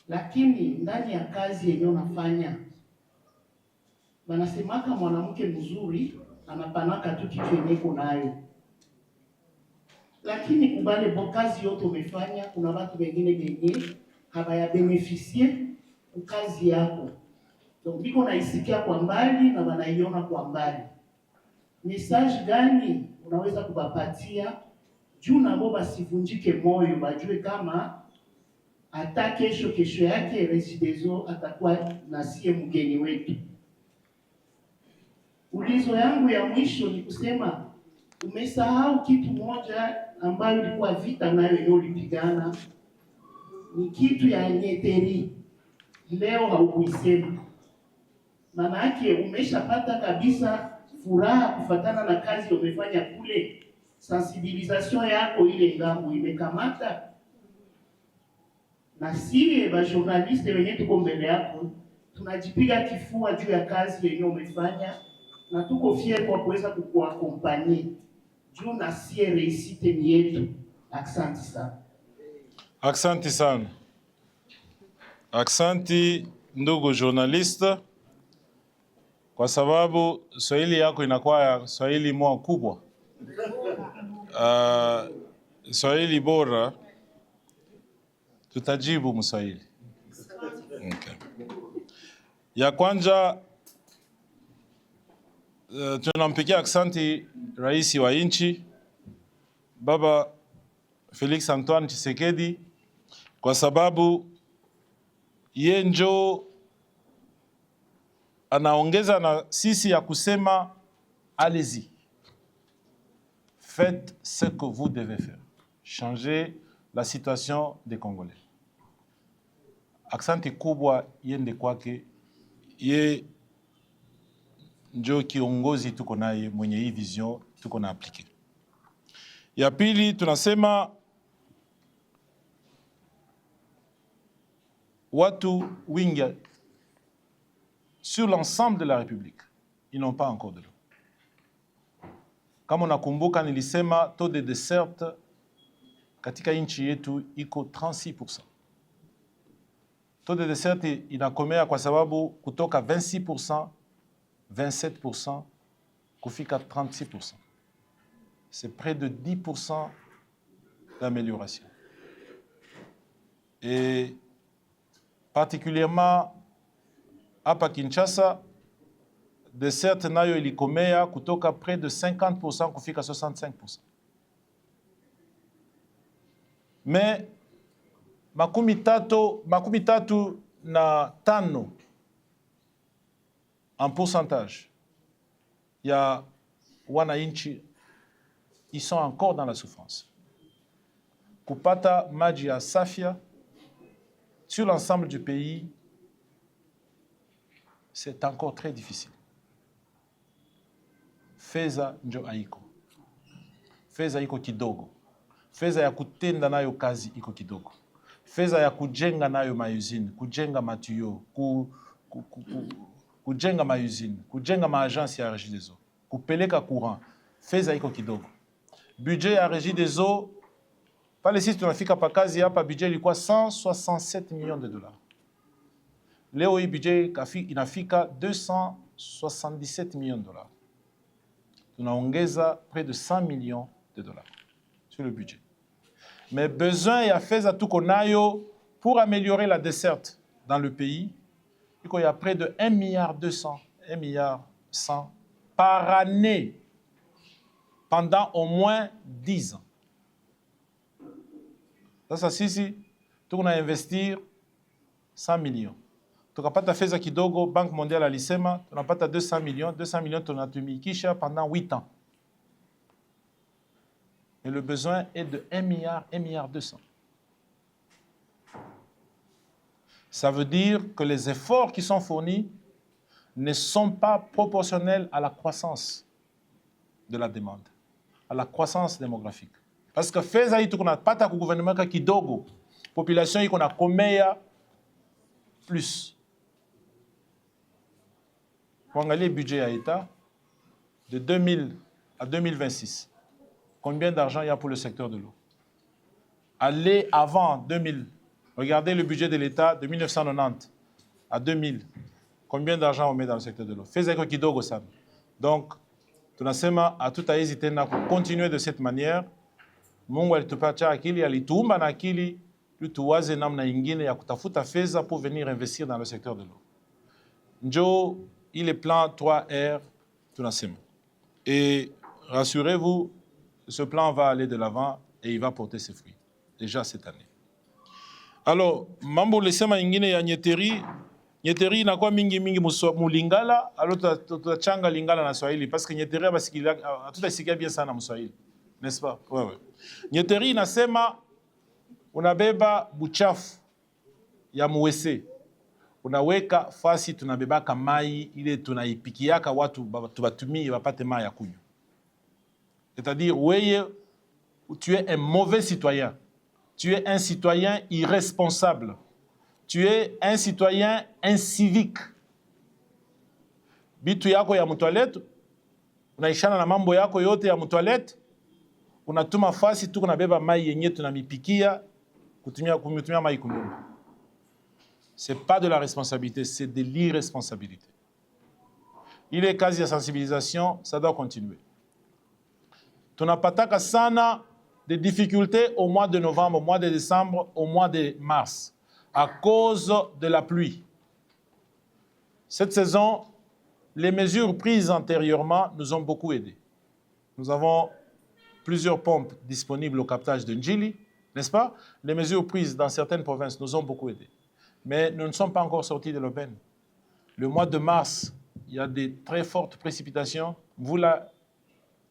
Lakini ndani ya kazi yenyewe unafanya wanasemaka mwanamke mzuri anapanaka tu kitu yenyewe kunayo, lakini kubale bo kazi yote umefanya, kuna watu wengine wenye habaya beneficie kazi yako, donc biko naisikia kwa mbali na wanaiona kwa mbali. Message gani unaweza kubapatia juu nabo basivunjike moyo, bajue kama hata kesho yake Regideso atakuwa na sie mgeni wetu. Ulizo yangu ya mwisho ni kusema umesahau kitu moja ambayo ilikuwa vita nayo yenyewe ulipigana, ni kitu ya nyeteri. Leo haukuisema, maana yake umeshapata kabisa furaha kufatana na kazi umefanya kule. Sensibilisation yako ile ngambo imekamata, na sie ba journaliste wenye tuko mbele yako tunajipiga kifua juu ya kazi yenye umefanya, na tuko fier kwa kuweza kukuakompanyia juu na sie reisite ni yetu. Asante sana. Asante sana. Asante ndugu journaliste, kwa sababu Swahili yako inakuwa ya Swahili moja kubwa. Swahili bora, tutajibu Mswahili. Okay. Ya kwanza tunampigia asante rais wa nchi Baba Felix Antoine Tshisekedi, kwa sababu yeye ndio anaongeza na sisi ya kusema allez-y, faites ce que vous devez faire, changer la situation des Congolais. Aksanti kubwa yende kwake, ye ndio kiongozi tuko naye mwenye hii vision tuko na aplike. Ya pili tunasema watu wingi sur l'ensemble de la République, ils n'ont pas encore de l'eau. Kama unakumbuka nilisema taux de desserte katika nchi yetu iko 36%. Taux de desserte inakomea kwa sababu kutoka 26%, 27% kufika 36%. C'est près de 10% d'amélioration. Et particulièrement hapa Kinshasa, desserte nayo ilikomea kutoka près de 50% kufika 65%. Mais makumi tatu na tano en pourcentage ya wananchi, ils sont encore dans la souffrance. Kupata maji ya safia sur l'ensemble du pays, c'est encore très difficile. Fedha njo haiko. Fedha iko kidogo. Fedha ya kutenda nayo kazi iko kidogo. Fedha ya kujenga nayo mausine, kujenga matuyo, kujenga mausine, kujenga maagence ya Regideso, kupeleka courant, fedha iko kidogo. Budget ya Regideso, pale sisi tunafika pa kazi hapa, budget ilikuwa 167 millions de dollars. Leo hii budget inafika 277 millions de dollars. Tunaongeza près de 100 millions de dollars sur le budget. Mais besoin ya fedha tuko nayo pour améliorer la desserte dans le pays. Il y a près de 1,2 milliard, 1,1 milliard par année pendant au moins 10 ans. Sasa sisi tuko investir 100 millions. Tukapata fedha kidogo, Banque mondiale alisema tunapata 200 millions tunatumikisha pendant 8 ans. Et le besoin est de 1 milliard, 1,2 milliard. Ça veut dire que les efforts qui sont fournis ne sont pas proportionnels à la croissance de la demande, à la croissance démographique. Parce que fedha hii tunapata ku gouvernement kidogo, population iko na komea plus. Angalia budget à l'État de 2000 à 2026. Combien d'argent il y a pour le secteur de l'eau? Allez avant 2000. Regardez le budget de l'État de 1990 à 2000. Combien d'argent on met dans le secteur de l'eau? Faites kidogo sana. Donc, tunasema hatuta hésiter na continuer de cette manière. Mungu alitupatia akili, alituumba na akili, tuwaze namna ingine ya kutafuta fedha pour venir investir dans le secteur de l'eau. Njo il est plan 3R, tunasema. Et rassurez-vous, ce plan va aller de l'avant et il va porter ses fruits, déjà cette année. Alors, mambo lesema ingine ya Nyeteri. Nyeteri inakuwa mingi mulingala, alors tutachanga lingala na Swahili parce que Nyeteri hatutasikia bien sana Mswahili. N'est-ce pas? Ouais. Nyeteri inasema unabeba buchafu ya muwese. Unaweka fasi tunabebaka mai ile tunaipikiaka watu tubatumie wapate mai ya kunywa. C'est-à-dire tu es un mauvais citoyen. Tu es un citoyen irresponsable. Tu es un citoyen incivique. Bitu yako ya mtoilette, unaishana na mambo yako yote ya mtoilette, unatuma fasi tu kunabeba mai yenye tunamipikia kutumia mai kunyumba. C'est pas de la responsabilité, c'est de l'irresponsabilité. Il est kazi ya sensibilisation, ça doit continuer. Tunapataka sana des difficultés au mois de novembre, au mois de décembre, au mois de mars, à cause de la pluie. Cette saison, les mesures prises antérieurement nous ont beaucoup aidés. Nous avons plusieurs pompes disponibles au captage de Njili, n'est-ce pas? Les mesures prises dans certaines provinces nous ont beaucoup aidés. Mais nous ne sommes pas encore sortis de l'aubaine. Le mois de mars, il y a des très fortes précipitations. Vous là,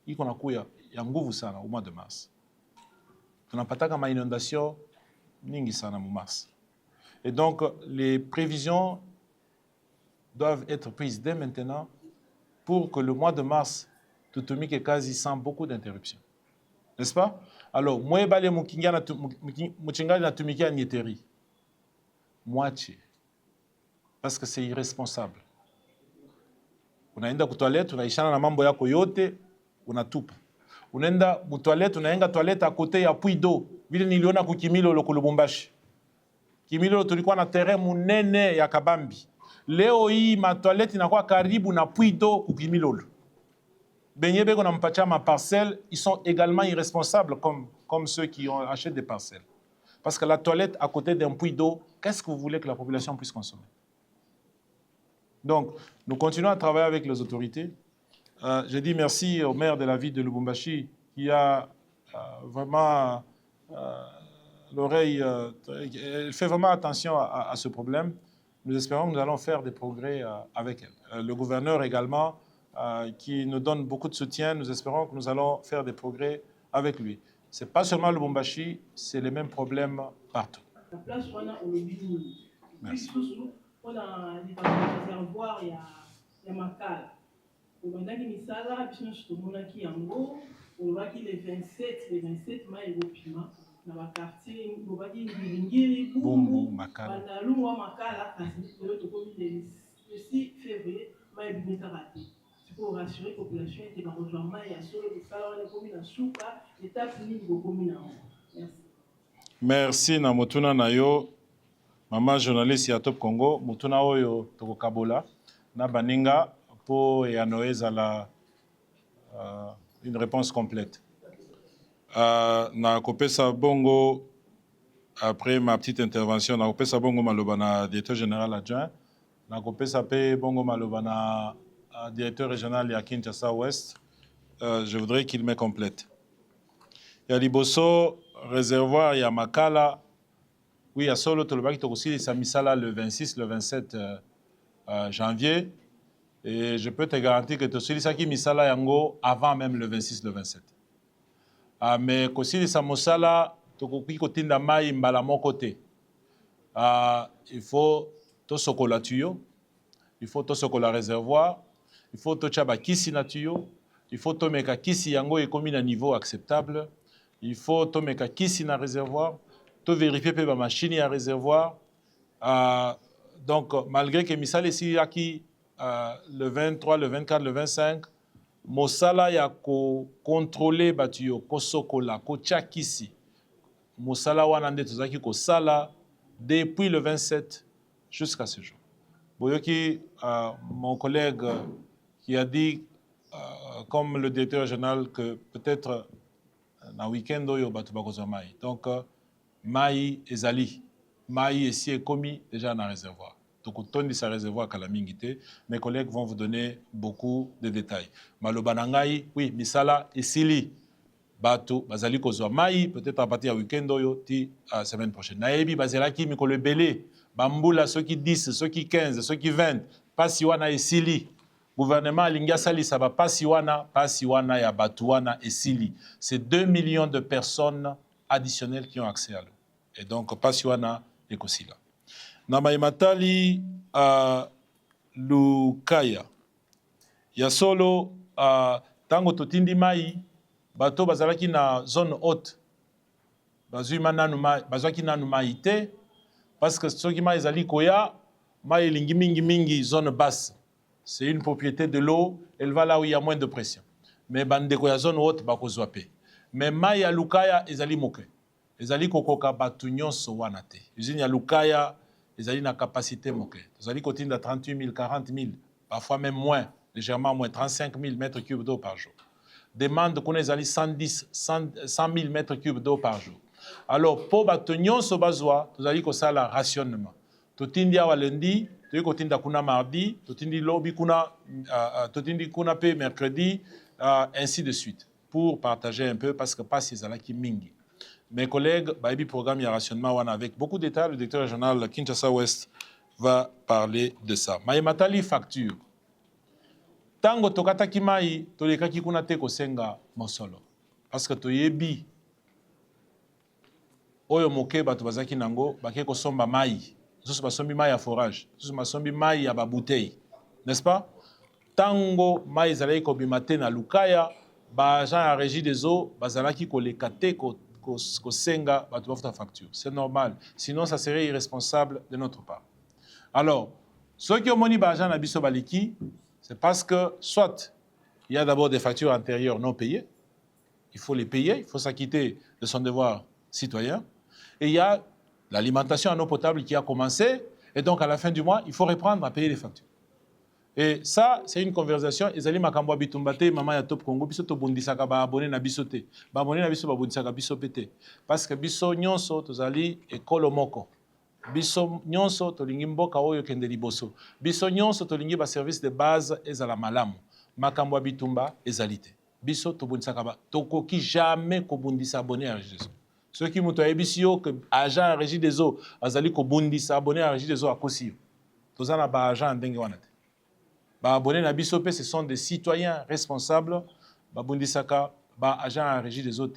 il y a nguvu sana au mois de mars. Tunapataka ma inondation mingi sana mu mars. Et donc, les prévisions doivent être prises dès maintenant pour que le mois de mars, tutumike kazi sans beaucoup d'interruptions. N'est-ce pas? Alors, moi, bale muchingali na tumikia Nyeteri. Moitié. Parce que c'est irresponsable. Unaenda kutoilette, unaishana na mambo yako yote, unatupa. Unaenda mutoilette, unaenga toilette à côté ya puits d'eau. Vile niliona kukimilo Lubumbashi. Kimilo tulikuwa na terrain munene ya kabambi. Leo hii ma toilette inakuwa karibu na puits d'eau kukimilo. Benye beko na mpacha ma parcelle, ils sont également irresponsables comme ceux qui ont acheté des parcelles. Parce que la toilette à côté d'un puits d'eau, qu'est-ce que vous voulez que la population puisse consommer? Donc, nous continuons à travailler avec les autorités. Je dis merci au maire de la ville de Lubumbashi qui a vraiment l'oreille, elle fait vraiment attention à ce problème. Nous espérons que nous allons faire des progrès avec elle. Le gouverneur également, qui nous donne beaucoup de soutien, nous espérons que nous allons faire des progrès avec lui. Ce n'est pas seulement le Lubumbashi, c'est les mêmes problèmes partout. Merci. On a des réservoirs, il y a Makala. On a des misala, puis on a qui en gros, on voit qu'il est 27 mai au Pima, dans le quartier, on voit qu'il est Bumbu, Makala. Bandalou, Makala, le 6 février, mai est raté. C'est pour rassurer la population que dans le genre, il y a solo des salons, les communes à Souka, l'état fini de communes. Merci. Merci, Namotuna Nayo. Maman journaliste ya Top Congo, mutuna oyo toko kabola na baninga po ya noeza la une réponse complète. Na kopesa bongo après ma petite intervention na kopesa bongo maloba na directeur général adjoint, na kopesa pe bongo maloba na directeur régional ya Kinshasa Ouest. Je voudrais qu'il me complète. Ya liboso réservoir ya Makala. Oui, à Solo, Tolobaki Tokosili, Samisala le 26, le 27 janvier. Et je peux te garantir que Tosili Saki Misala Yango avant même le 26, le 27. Mais Kosili Samosala, Tokoki Kotinda Mai Mbalamo côté. Il faut Tosokola Tuyo, il faut Tosokola réservoir, il faut Tochaba Kisi na Tuyo, il faut Tomeka Kisi Yango et commis à niveau acceptable, il faut Tomeka Kisi na réservoir. Tout vérifier la machine et un réservoir. Donc, malgré que Misal ici, le 23, le 24, le 25, Mosala y a contrôlé Batio, Kosokola, Kochakisi. Mosala Wanande Tozaki Kosala depuis le 27 jusqu'à ce jour. Boyoki, mon collègue qui a dit, comme le directeur régional, que peut-être un week-end, il y a donc, Maï et Zali. Maï ici est commis déjà dans le réservoir. Donc, on tourne ce réservoir à la mingité. Mes collègues vont vous donner beaucoup de détails. Malobanangaï, oui, Misala et Sili. bato bazali kozwa mai peut-être à partir du week-end oyo ti semaine prochaine nayebi bazelaki mikolo ebele bambula soki 10 soki 15 soki 20 pasi wana esili gouvernement alingi asalisa bapasi wana ya bato wana esili c'est 2 millions de personnes additionnelles qui ont accès à l'eau et donc pasi wana ekosila na maimatali lukaya ya solo tango totindi mai bato bazalaki na zone haute bazwaki nanu mai te parce que soki mai ezali koya mai elingi mingi zone basse c'est une propriété de l'eau elle va là où il y a moins de pression mais bandeko ya zone haute bakozwa pe mais mai ya lukaya ezali moke ezali kokoka bato nyonso wana te usine ya lukaya ezali na capacité moke tozali kotinda 38 000 40 000 parfois même moins légèrement moins 35 000 mètres cubes d'eau par jour demande qu'on ait 110, 100 000 mètres cubes d'eau par jour. Alors, pour batonyon so bazwa, nous allons ça la rationnement. Totindi awa lundi, totinda kuna mardi, totindi lobi kuna, totindi kuna pe mercredi, ainsi de suite, pour partager un peu parce que pas si ça qui mingi. Mes collègues, Baïbi programme ya rationnement wana avec beaucoup d'états, le directeur régional Kinshasa Ouest va parler de ça. Maïmatali facture. Tango tokataki mai tolekaki kuna te kosenga mosolo parce que toyebi oyo moke bato bazaki nango bake kosomba mai susu basombi mai ya forage susu basombi mai ya babouteille n'est-ce pas tango mai ezalaki kobima te na lukaya baagent ya régie des eaux bazalaki koleka te kosenga bato bafuta facture c'est normal sinon ça serait irresponsable de notre part alors soki omoni baagent na biso baleki c'est parce que soit il y a d'abord des factures antérieures non payées, il faut les payer, il faut s'acquitter de son devoir citoyen, et il y a l'alimentation en eau potable qui a commencé, et donc à la fin du mois, il faut reprendre à payer les factures. Et ça, c'est une conversation, ezali makambo bitumbate mama ya Top Congo biso to bondisaka ba abonné na biso te. Ba abonné na biso ba bondisaka biso pété parce que biso nyonso tozali ekolo moko. Biso nyonso tolingi mboka oyo kende liboso biso nyonso tolingi ba service de base ezala malamu makambo bitumba ezalite biso tobundisaka ba tokoki jamais kobundisa abonné à Régie des Eaux ceux qui muto ayebisi yo que agent à Régie des Eaux azali kobundisa abonné à Régie des Eaux akosi yo tozana ba agent ndenge wana te ba abonné na biso pe ce sont des citoyens responsables ba bundisaka bah, agents à Régie des eaux,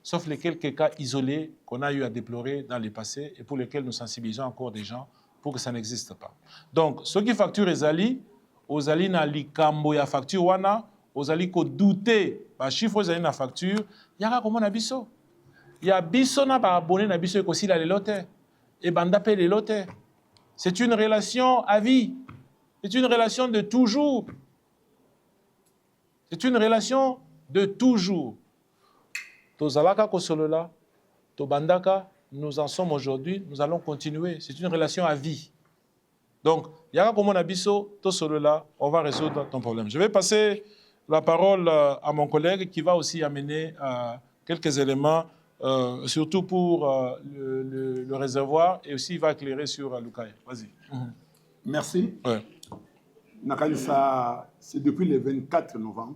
sauf les quelques cas isolés qu'on a eu à déplorer dans le passé et pour lesquels nous sensibilisons encore des gens pour que ça n'existe pas. Donc, ceux qui facturent les ali, aux ali na likambo ya facture wana, aux ali ko douter, bah chiffre aux ali na facture, yaka comment na biso? Ya biso na ba abonné na biso aussi la lelote et bandape lelote. C'est une relation à vie. C'est une relation de toujours. C'est une relation de toujours. Tozalaka kosolola, tobandaka, nous en sommes aujourd'hui, nous allons continuer. C'est une relation à vie. Donc, yaka komo na biso, tosolola, on va résoudre ton problème. Je vais passer la parole à mon collègue qui va aussi amener quelques éléments, surtout pour le réservoir, et aussi il va éclairer sur Lukaya. Vas-y. Merci. Ouais. Nakalisa, c'est depuis le 24 novembre.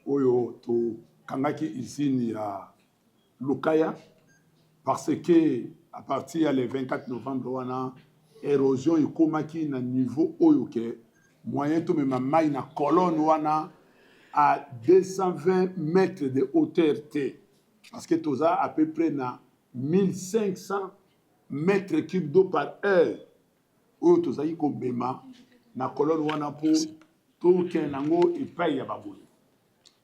Oyo to kangaki usine ya Lukaya parce que à partir du 24 novembre wana érosion ekomaki na niveau oyo ke moyen to mema mai na colonne wana à 220 mètres de hauteur T parce que toza à peu près na 1500 mètres cubes d'eau par heure oyo toza ko bema na colonne wana pour to kenango epai ya babuli.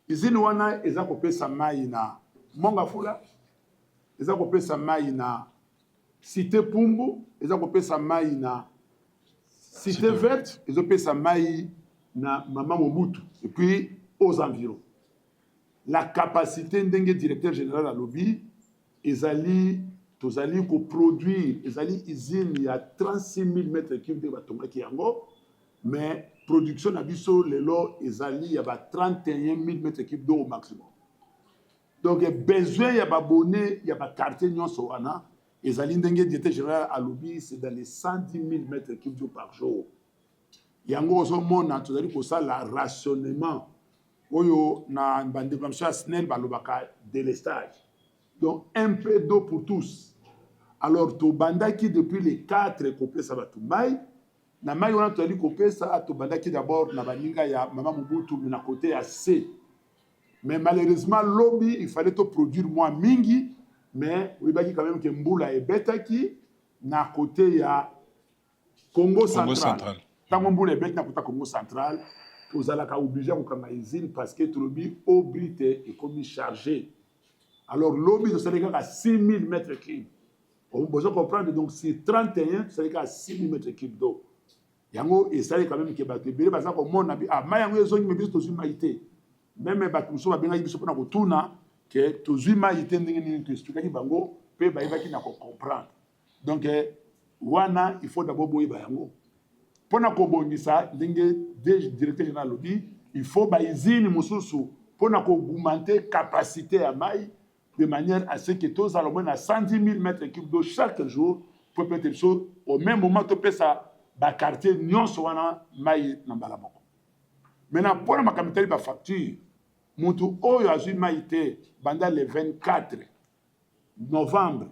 Izini wana eza kopesa mai na Mongafula, eza kopesa mai na Cité Pumbu, eza kopesa mai na Cité Verte, eza kopesa mai na Mama Mobutu, et puis aux environs. La capacité ndenge directeur général à lobby, ezali tozali ko produire, ezali izini ya 36 000 mètres cubes de batonga ki yango, mais production na biso lelo ezali ya ba 31 000 mètres cubes d'eau au maximum. Donc besoin ya ba abonné ya ba quartier nyonso wana ezali ndenge directeur général à lobby c'est dans les 110 000 mètres cubes d'eau par jour. Yango ozo mona tozali ko ça la rationnement oyo na bandeko na biso ya SNEL balobaka délestage. Donc un peu d'eau pour tous. Alors tobandaki depuis les 4 kopesa bato mai na mai wana toali kopesa tobandaki d'abord na baninga ya mama Mobutu na côté ya C. Mais malheureusement lobby il fallait to produire moins mingi, mais oyebaki quand même que mbula ebetaki na côté ya Congo central. Tango mbula ebeti na côté Congo central, ozalaka obligé kokanga usine parce que tolobi obrite est comme chargé. Alors lobby de Sénégal à 6000 mètres cubes. On a besoin de comprendre, donc c'est 31, c'est à 6000 mètres cubes d'eau. Yango, et ça, quand même, qui est battu. Par exemple, mon ami, ah, Mayango, ils ont une médecine de maïté. Même Batousso va bien aller sur le tourna, que tous les maïté n'ont pas expliqué, bango, peut baïba qui n'a pas comprendre. Donc, wana, il faut d'abord boire bayango. Pour na kobongi ça, l'inge directeur général lobby, il faut baïzine mususu pour na augmenter capacité à maï. De manière à ce que tous allons moins à 110 000 mètres cubes d'eau chaque jour pour peut être chaud. Au même moment, tu peux ça, le quartier Nyon Soana, Maï, Nambalaboko. Maintenant, pour ma capitale, la facture, mon tout haut a eu Maïté pendant le 24 novembre.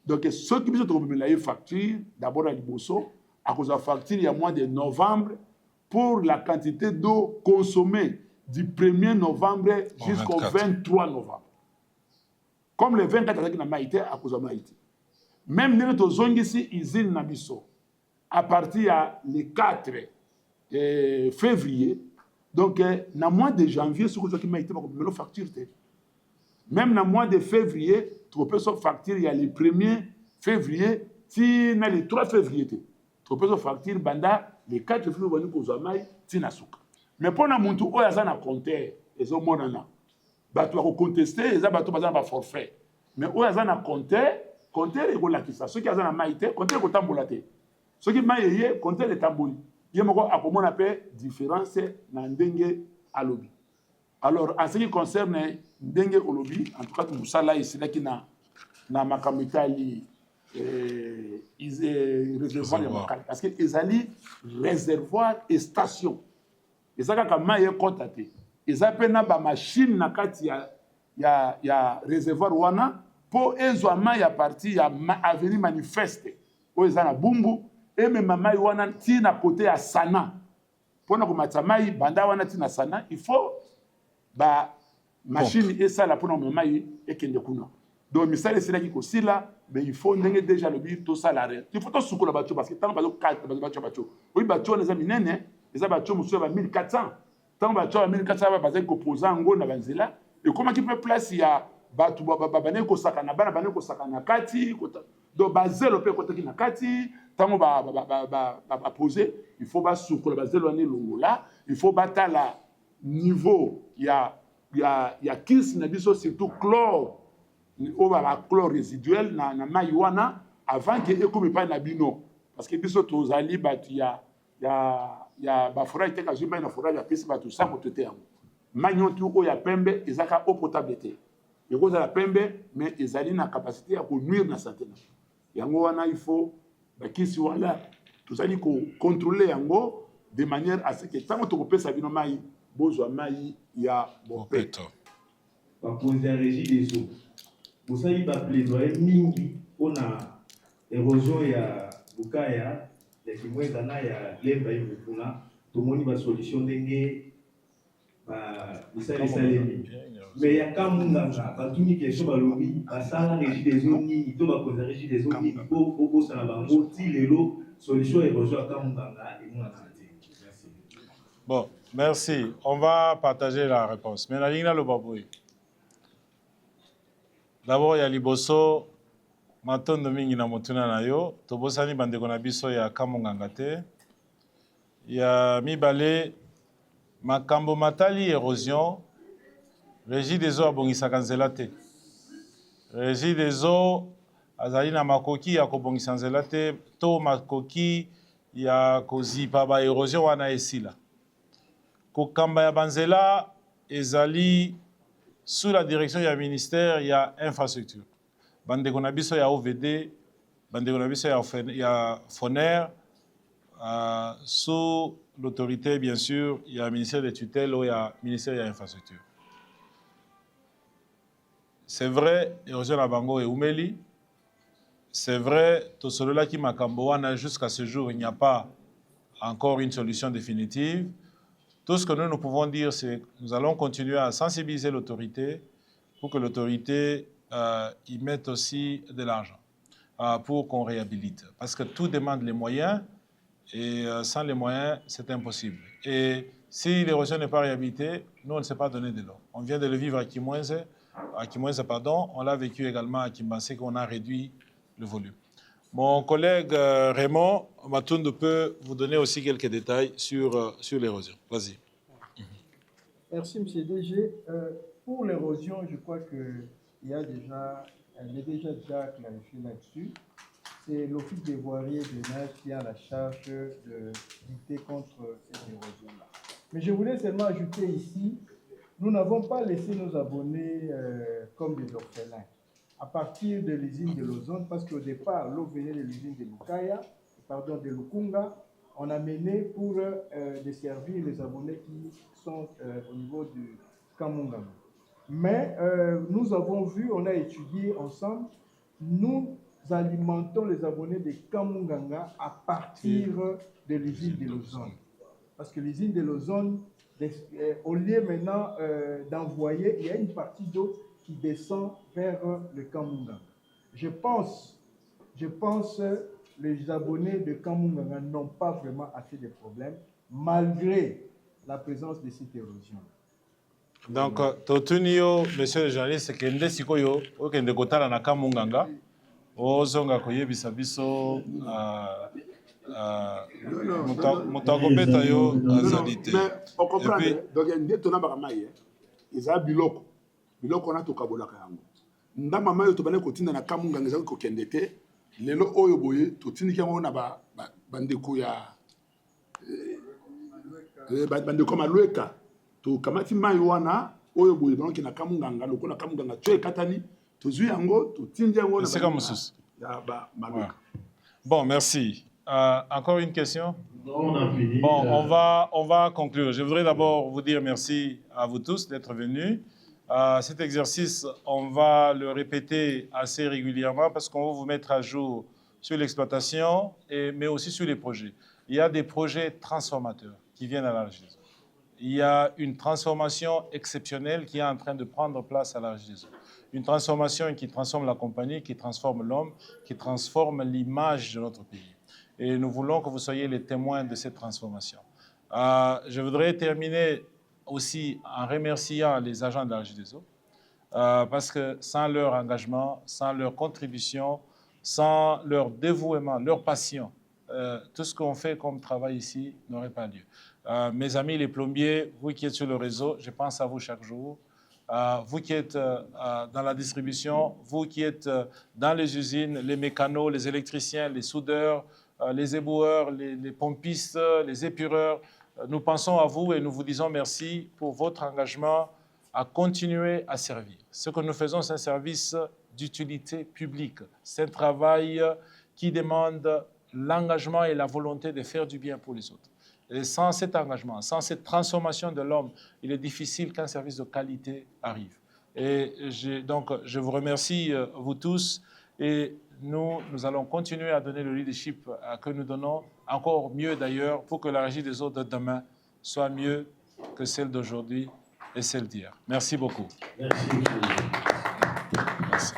Donc, ceux qui me trouvent la facture, d'abord à Liboso, à cause de la facture, il y a mois de novembre, pour la quantité d'eau consommée du 1er novembre jusqu'au 23 novembre. Comme le 24 na Maïté à cause de Maïté. Même notre zone ici, usine Nabiso, à partir du 4 février, donc dans le mois de janvier, ce que Maïté va me facture. Même dans le mois de février, tu peux se facture, il y a le 1er février, tu as le 3 février. Tu peux se facture, banda, le 4 février, tu as le Nasuka. Mais pour nous, tu as un compteur, et au monde bato va contester et ça bato bazana ba forfait mais o azana compter et la kisa ceux qui azana maïté compter ko tambola te ceux qui maïye compter les tamboli yemoko akomona pe différence na ndenge alobi. Alors en ce qui concerne ndenge olobi, en tout cas tout ça là ici là qui na makamitali réservoir ya makala parce que ezali réservoir et station ezaka ka maïye contaté. Ils appellent na machine na kati ya réservoir wana po ezwama ya parti ya avenue manifeste o ezana bumbu et même mai wana ti na côté ya Sana pona ko matamai banda wana ti na Sana il faut ba machine esala pona mai ekende kuna donc misale c'est là qui kosila mais il faut ndenge déjà le but to salarié il faut to sukola bacho parce que tant bazo 4 bacho oui bacho les aminene les bacho musu ba 1400. Tant que tu as 1400 basé composant ngo na banzela et comment qui peut place ya batu babane ko sakana bana bane ko sakana kati do bazelo pe côté na kati tant ba poser il faut ba soukola bazelo ni longola il faut batala niveau ya kiss na biso surtout chlore o ba chlore résiduel na maiwana avant que ekomi pa na bino parce que biso tozali batu ya ba forage te ka zuma na forage ya pesi ba tout ça côté yango magnon tout o ya pembe ezaka eau potable te yeko za la pembe mais ezali na capacité ya ko nuire na santé yango wana il faut ba kisi wala tozali ko contrôler yango de manière à ce que tant to kopesa bino mai bozwa mai ya bopeto ba poser régie des eaux bosali ba plaidoyer mingi ona érosion ya bukaya ya kimweza na ya lemba hivi kuna tumoni ba solution ndenge ba misali salemi mais ya kamunganga batuni question balobi basala régie des eaux ni to ba poser régie des eaux ni bo sala bango ti lelo solution érosion ya kamunganga et moi merci. Bon, merci. On va partager la réponse. Mais la ligne le baboué. D'abord, il y a Liboso. Matondo mingi na motuna na yo tobosani bandeko na biso ya kamonganga te ya mibale makambo matali érosion régie des eaux abongisaka nzela te régie des eaux azali na makoki ya kobongisa nzela te to makoki ya kozipa ba érosion wana esila kokamba ya banzela ezali sous la direction ya ministère ya infrastructure bandeko na biso ya OVD bandeko na biso ya FONER Sous l'autorité, bien sûr, il y a le ministère des tutelles ou il y a le ministère de l'infrastructure. C'est vrai, érosion la bango et Oumeli. C'est vrai, tout cela qui m'a camboana jusqu'à ce jour, il n'y a pas encore une solution définitive. Tout ce que nous pouvons dire, c'est que nous allons continuer à sensibiliser l'autorité pour que l'autorité y mette aussi de l'argent pour qu'on réhabilite. Parce que tout demande les moyens et sans les moyens, c'est impossible. Et si l'érosion n'est pas réhabilitée, nous, on ne sait pas donner de l'eau. On vient de le vivre à Kimwenze, on l'a vécu également à Kimbansé, qu'on a réduit le volume. Mon collègue Raymond Matundu peut vous donner aussi quelques détails sur l'érosion. Vas-y. Merci, M. DG. Pour l'érosion, je crois qu'elle est déjà clarifiée là-dessus. C'est l'Office des voiries et des neiges qui a la charge de lutter contre cette érosion-là. Mais je voulais seulement ajouter ici, nous n'avons pas laissé nos abonnés comme des orphelins. À partir de l'usine de l'ozone, parce qu'au départ, l'eau venait de l'usine de Lukunga, on a mené pour desservir les abonnés qui sont au niveau du Kamunganga. Mais nous avons vu, on a étudié ensemble, nous alimentons les abonnés de Kamunganga à partir de l'usine de l'ozone. Parce que l'usine de l'ozone, au lieu maintenant d'envoyer, il y a une partie d'eau qui descend vers le Kamunganga. Je pense les abonnés de Kamunganga n'ont pas vraiment assez de problèmes, malgré la présence de cette érosion. Donc, Totunio, monsieur le journaliste, c'est que Sikoyo, au Kendekotala na Kamunganga, Ozonga Koye Bisabiso, Moutagobeta yo, Azalite. Mais on comprend, donc il y a une détonation par maille, ils ont biloko. Biloko na tokabolaka yango. Ndama mayo to bane kotinda na Kamunganga ezali ko kendete. Lelo oyo boye totindiki yango na bandeko ya bandeko malweka. To kamati mayo wana oyo boye donc na Kamunganga loko na Kamunganga tue katani tozui yango totindi yango na malweka. Bon, merci. Encore une question? Non, on a fini. Bon, on va conclure. Je voudrais d'abord vous dire merci à vous tous d'être venus. Cet exercice, on va le répéter assez régulièrement parce qu'on va vous mettre à jour sur l'exploitation, mais aussi sur les projets. Il y a des projets transformateurs qui viennent à la Régie des Eaux. Il y a une transformation exceptionnelle qui est en train de prendre place à la Régie des Eaux. Une transformation qui transforme la compagnie, qui transforme l'homme, qui transforme l'image de notre pays. Et nous voulons que vous soyez les témoins de cette transformation. Je voudrais terminer aussi en remerciant les agents de la Régie des Eaux, parce que sans leur engagement, sans leur contribution, sans leur dévouement, leur passion, tout ce qu'on fait comme travail ici n'aurait pas lieu. Mes amis les plombiers, vous qui êtes sur le réseau, je pense à vous chaque jour. Vous qui êtes dans la distribution, vous qui êtes dans les usines, les mécanos, les électriciens, les soudeurs, les éboueurs, les pompistes, les épureurs, nous pensons à vous et nous vous disons merci pour votre engagement à continuer à servir. Ce que nous faisons, c'est un service d'utilité publique. C'est un travail qui demande l'engagement et la volonté de faire du bien pour les autres. Et sans cet engagement, sans cette transformation de l'homme, il est difficile qu'un service de qualité arrive. Et donc, je vous remercie, vous tous, et nous allons continuer à donner le leadership que nous donnons, encore mieux d'ailleurs, pour que la Régie des Eaux de demain soit mieux que celle d'aujourd'hui et celle d'hier. Merci beaucoup. Merci. Merci.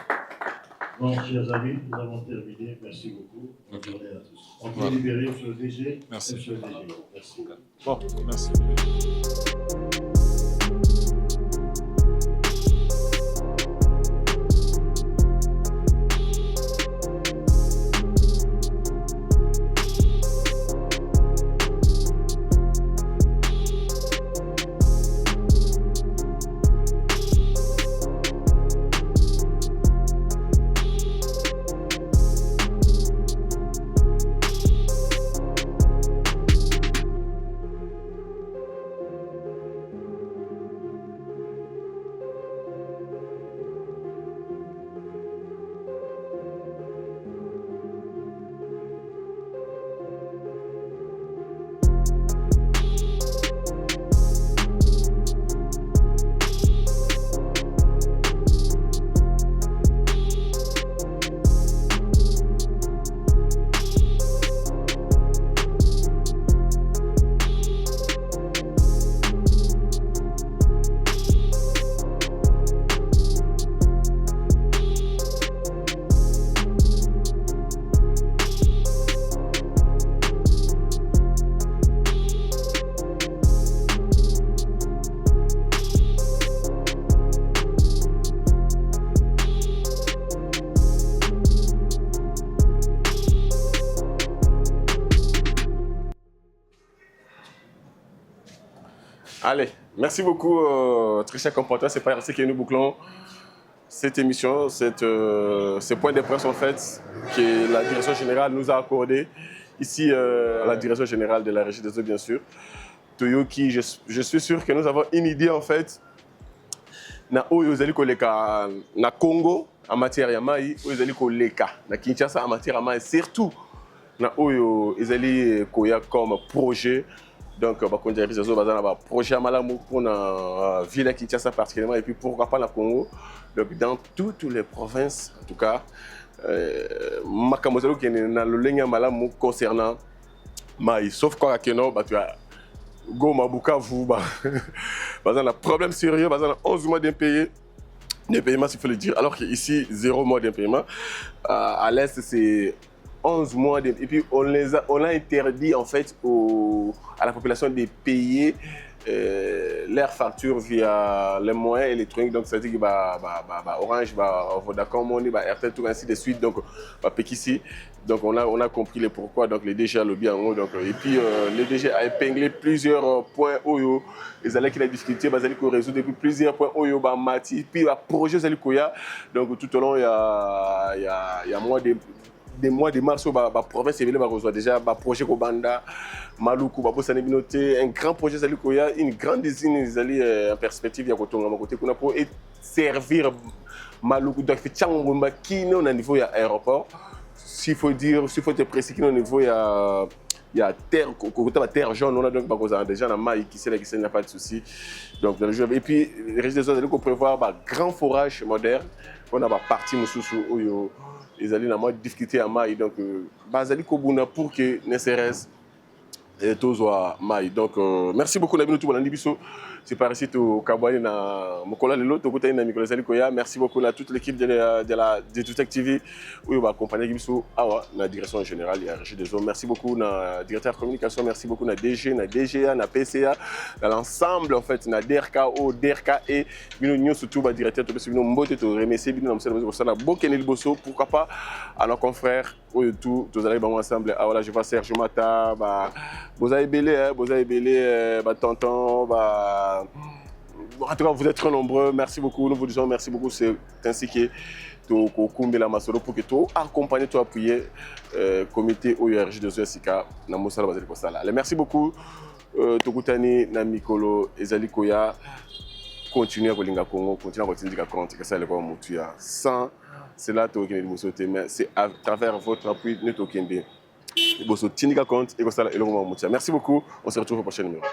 Bon, chers amis, nous avons terminé. Merci beaucoup. Bonne journée à tous. On peut libérer M. le DG. Merci. M. le DG. Merci. Bon, merci. Allez, merci beaucoup, très cher compatriotes. C'est par ici que nous bouclons cette émission, ce point de presse en fait que la direction générale nous a accordé ici à la direction générale de la régie des eaux bien sûr. Toyoki, je suis sûr que nous avons une idée en fait na oyo ezali koleka na Congo en matière ya mai, oyo ezali koleka na Kinshasa en matière ya mai, surtout na oyo ezali koya comme projet. Donc, on dirait que un projet à Malamu pour la ville de Kinshasa particulièrement et puis pourquoi pas la Congo. Donc, dans toutes les provinces, en tout cas, Makamozalo qui est dans le ligne Malamu concernant Maï. Sauf quoi, tu as Goma Bukavu, un problème sérieux, 11 mois d'impayé. Des paiements, s'il faut le dire, alors qu'ici, 0 mois d'impayement. À l'Est, c'est 11 mois et puis on a interdit en fait à la population de payer leurs factures via les moyens électroniques. Donc ça veut dire que Orange, Vodacom, Money, Airtel, tout ainsi de suite. Donc Pekissi. Donc on a compris le pourquoi. Donc les DG a lobby en haut. Donc, et puis les DG a épinglé plusieurs points Oyo. Ils allaient qu'il a discuté, ils allaient résoudre depuis plusieurs points Oyo, Mati. Puis le projet Zalikoya. Donc tout au long il y a des mois de mars, la province va recevoir déjà un projet Kobanda, Maluku, un grand projet Zalikoya, une grande usine en perspective pour servir Maluku. Donc, il y a un niveau aéroport. S'il faut te préciser qu'il y a un niveau, il y a terre jaune, on a donc déjà dans maille qui n'a pas de souci. Donc, dans le jeu. Et puis, les régions des autres, on prévoit un grand forage moderne. On a parti Moussoussou. Ils allaient discuter à Maï. Donc, Bazali Kobuna pour que NSRS et tout soit Maï. Donc, merci beaucoup, Nabino Toubalandibiso. C'est par ici au Kabouani, na Mokola Lelo, Tokotaï, na Mikola Zalikoya. Merci beaucoup à toute l'équipe de Tutec TV. Oui, on va accompagner Gibiso Awa, la direction générale et la régie des eaux. Merci beaucoup, na directeur de communication. Merci beaucoup, na DG, na DGA, na PCA, dans l'ensemble, en fait, na DRKO, DRKE, Bino Nyo, surtout, na directeur de Bino Mbote, to remercier Bino Namsel, na Bokenel Bosso, pourquoi pas, à nos confrères, oui, tous allez ensemble. Ah voilà, je vois Serge Mata, vous avez belé, tonton, en tout cas, vous êtes très nombreux. Merci beaucoup. Nous vous disons merci beaucoup. C'est ainsi que tu as Masoro pour que tu accompagnes, tu appuies le comité OURJ de Zouessika. Merci beaucoup. Tokutani, Namikolo, Ezalikoya. Continuez à Kolinga Congo, continuez à Kolinga Congo. Sans cela, c'est à travers votre appui, nous Merci beaucoup. On se retrouve au prochain numéro.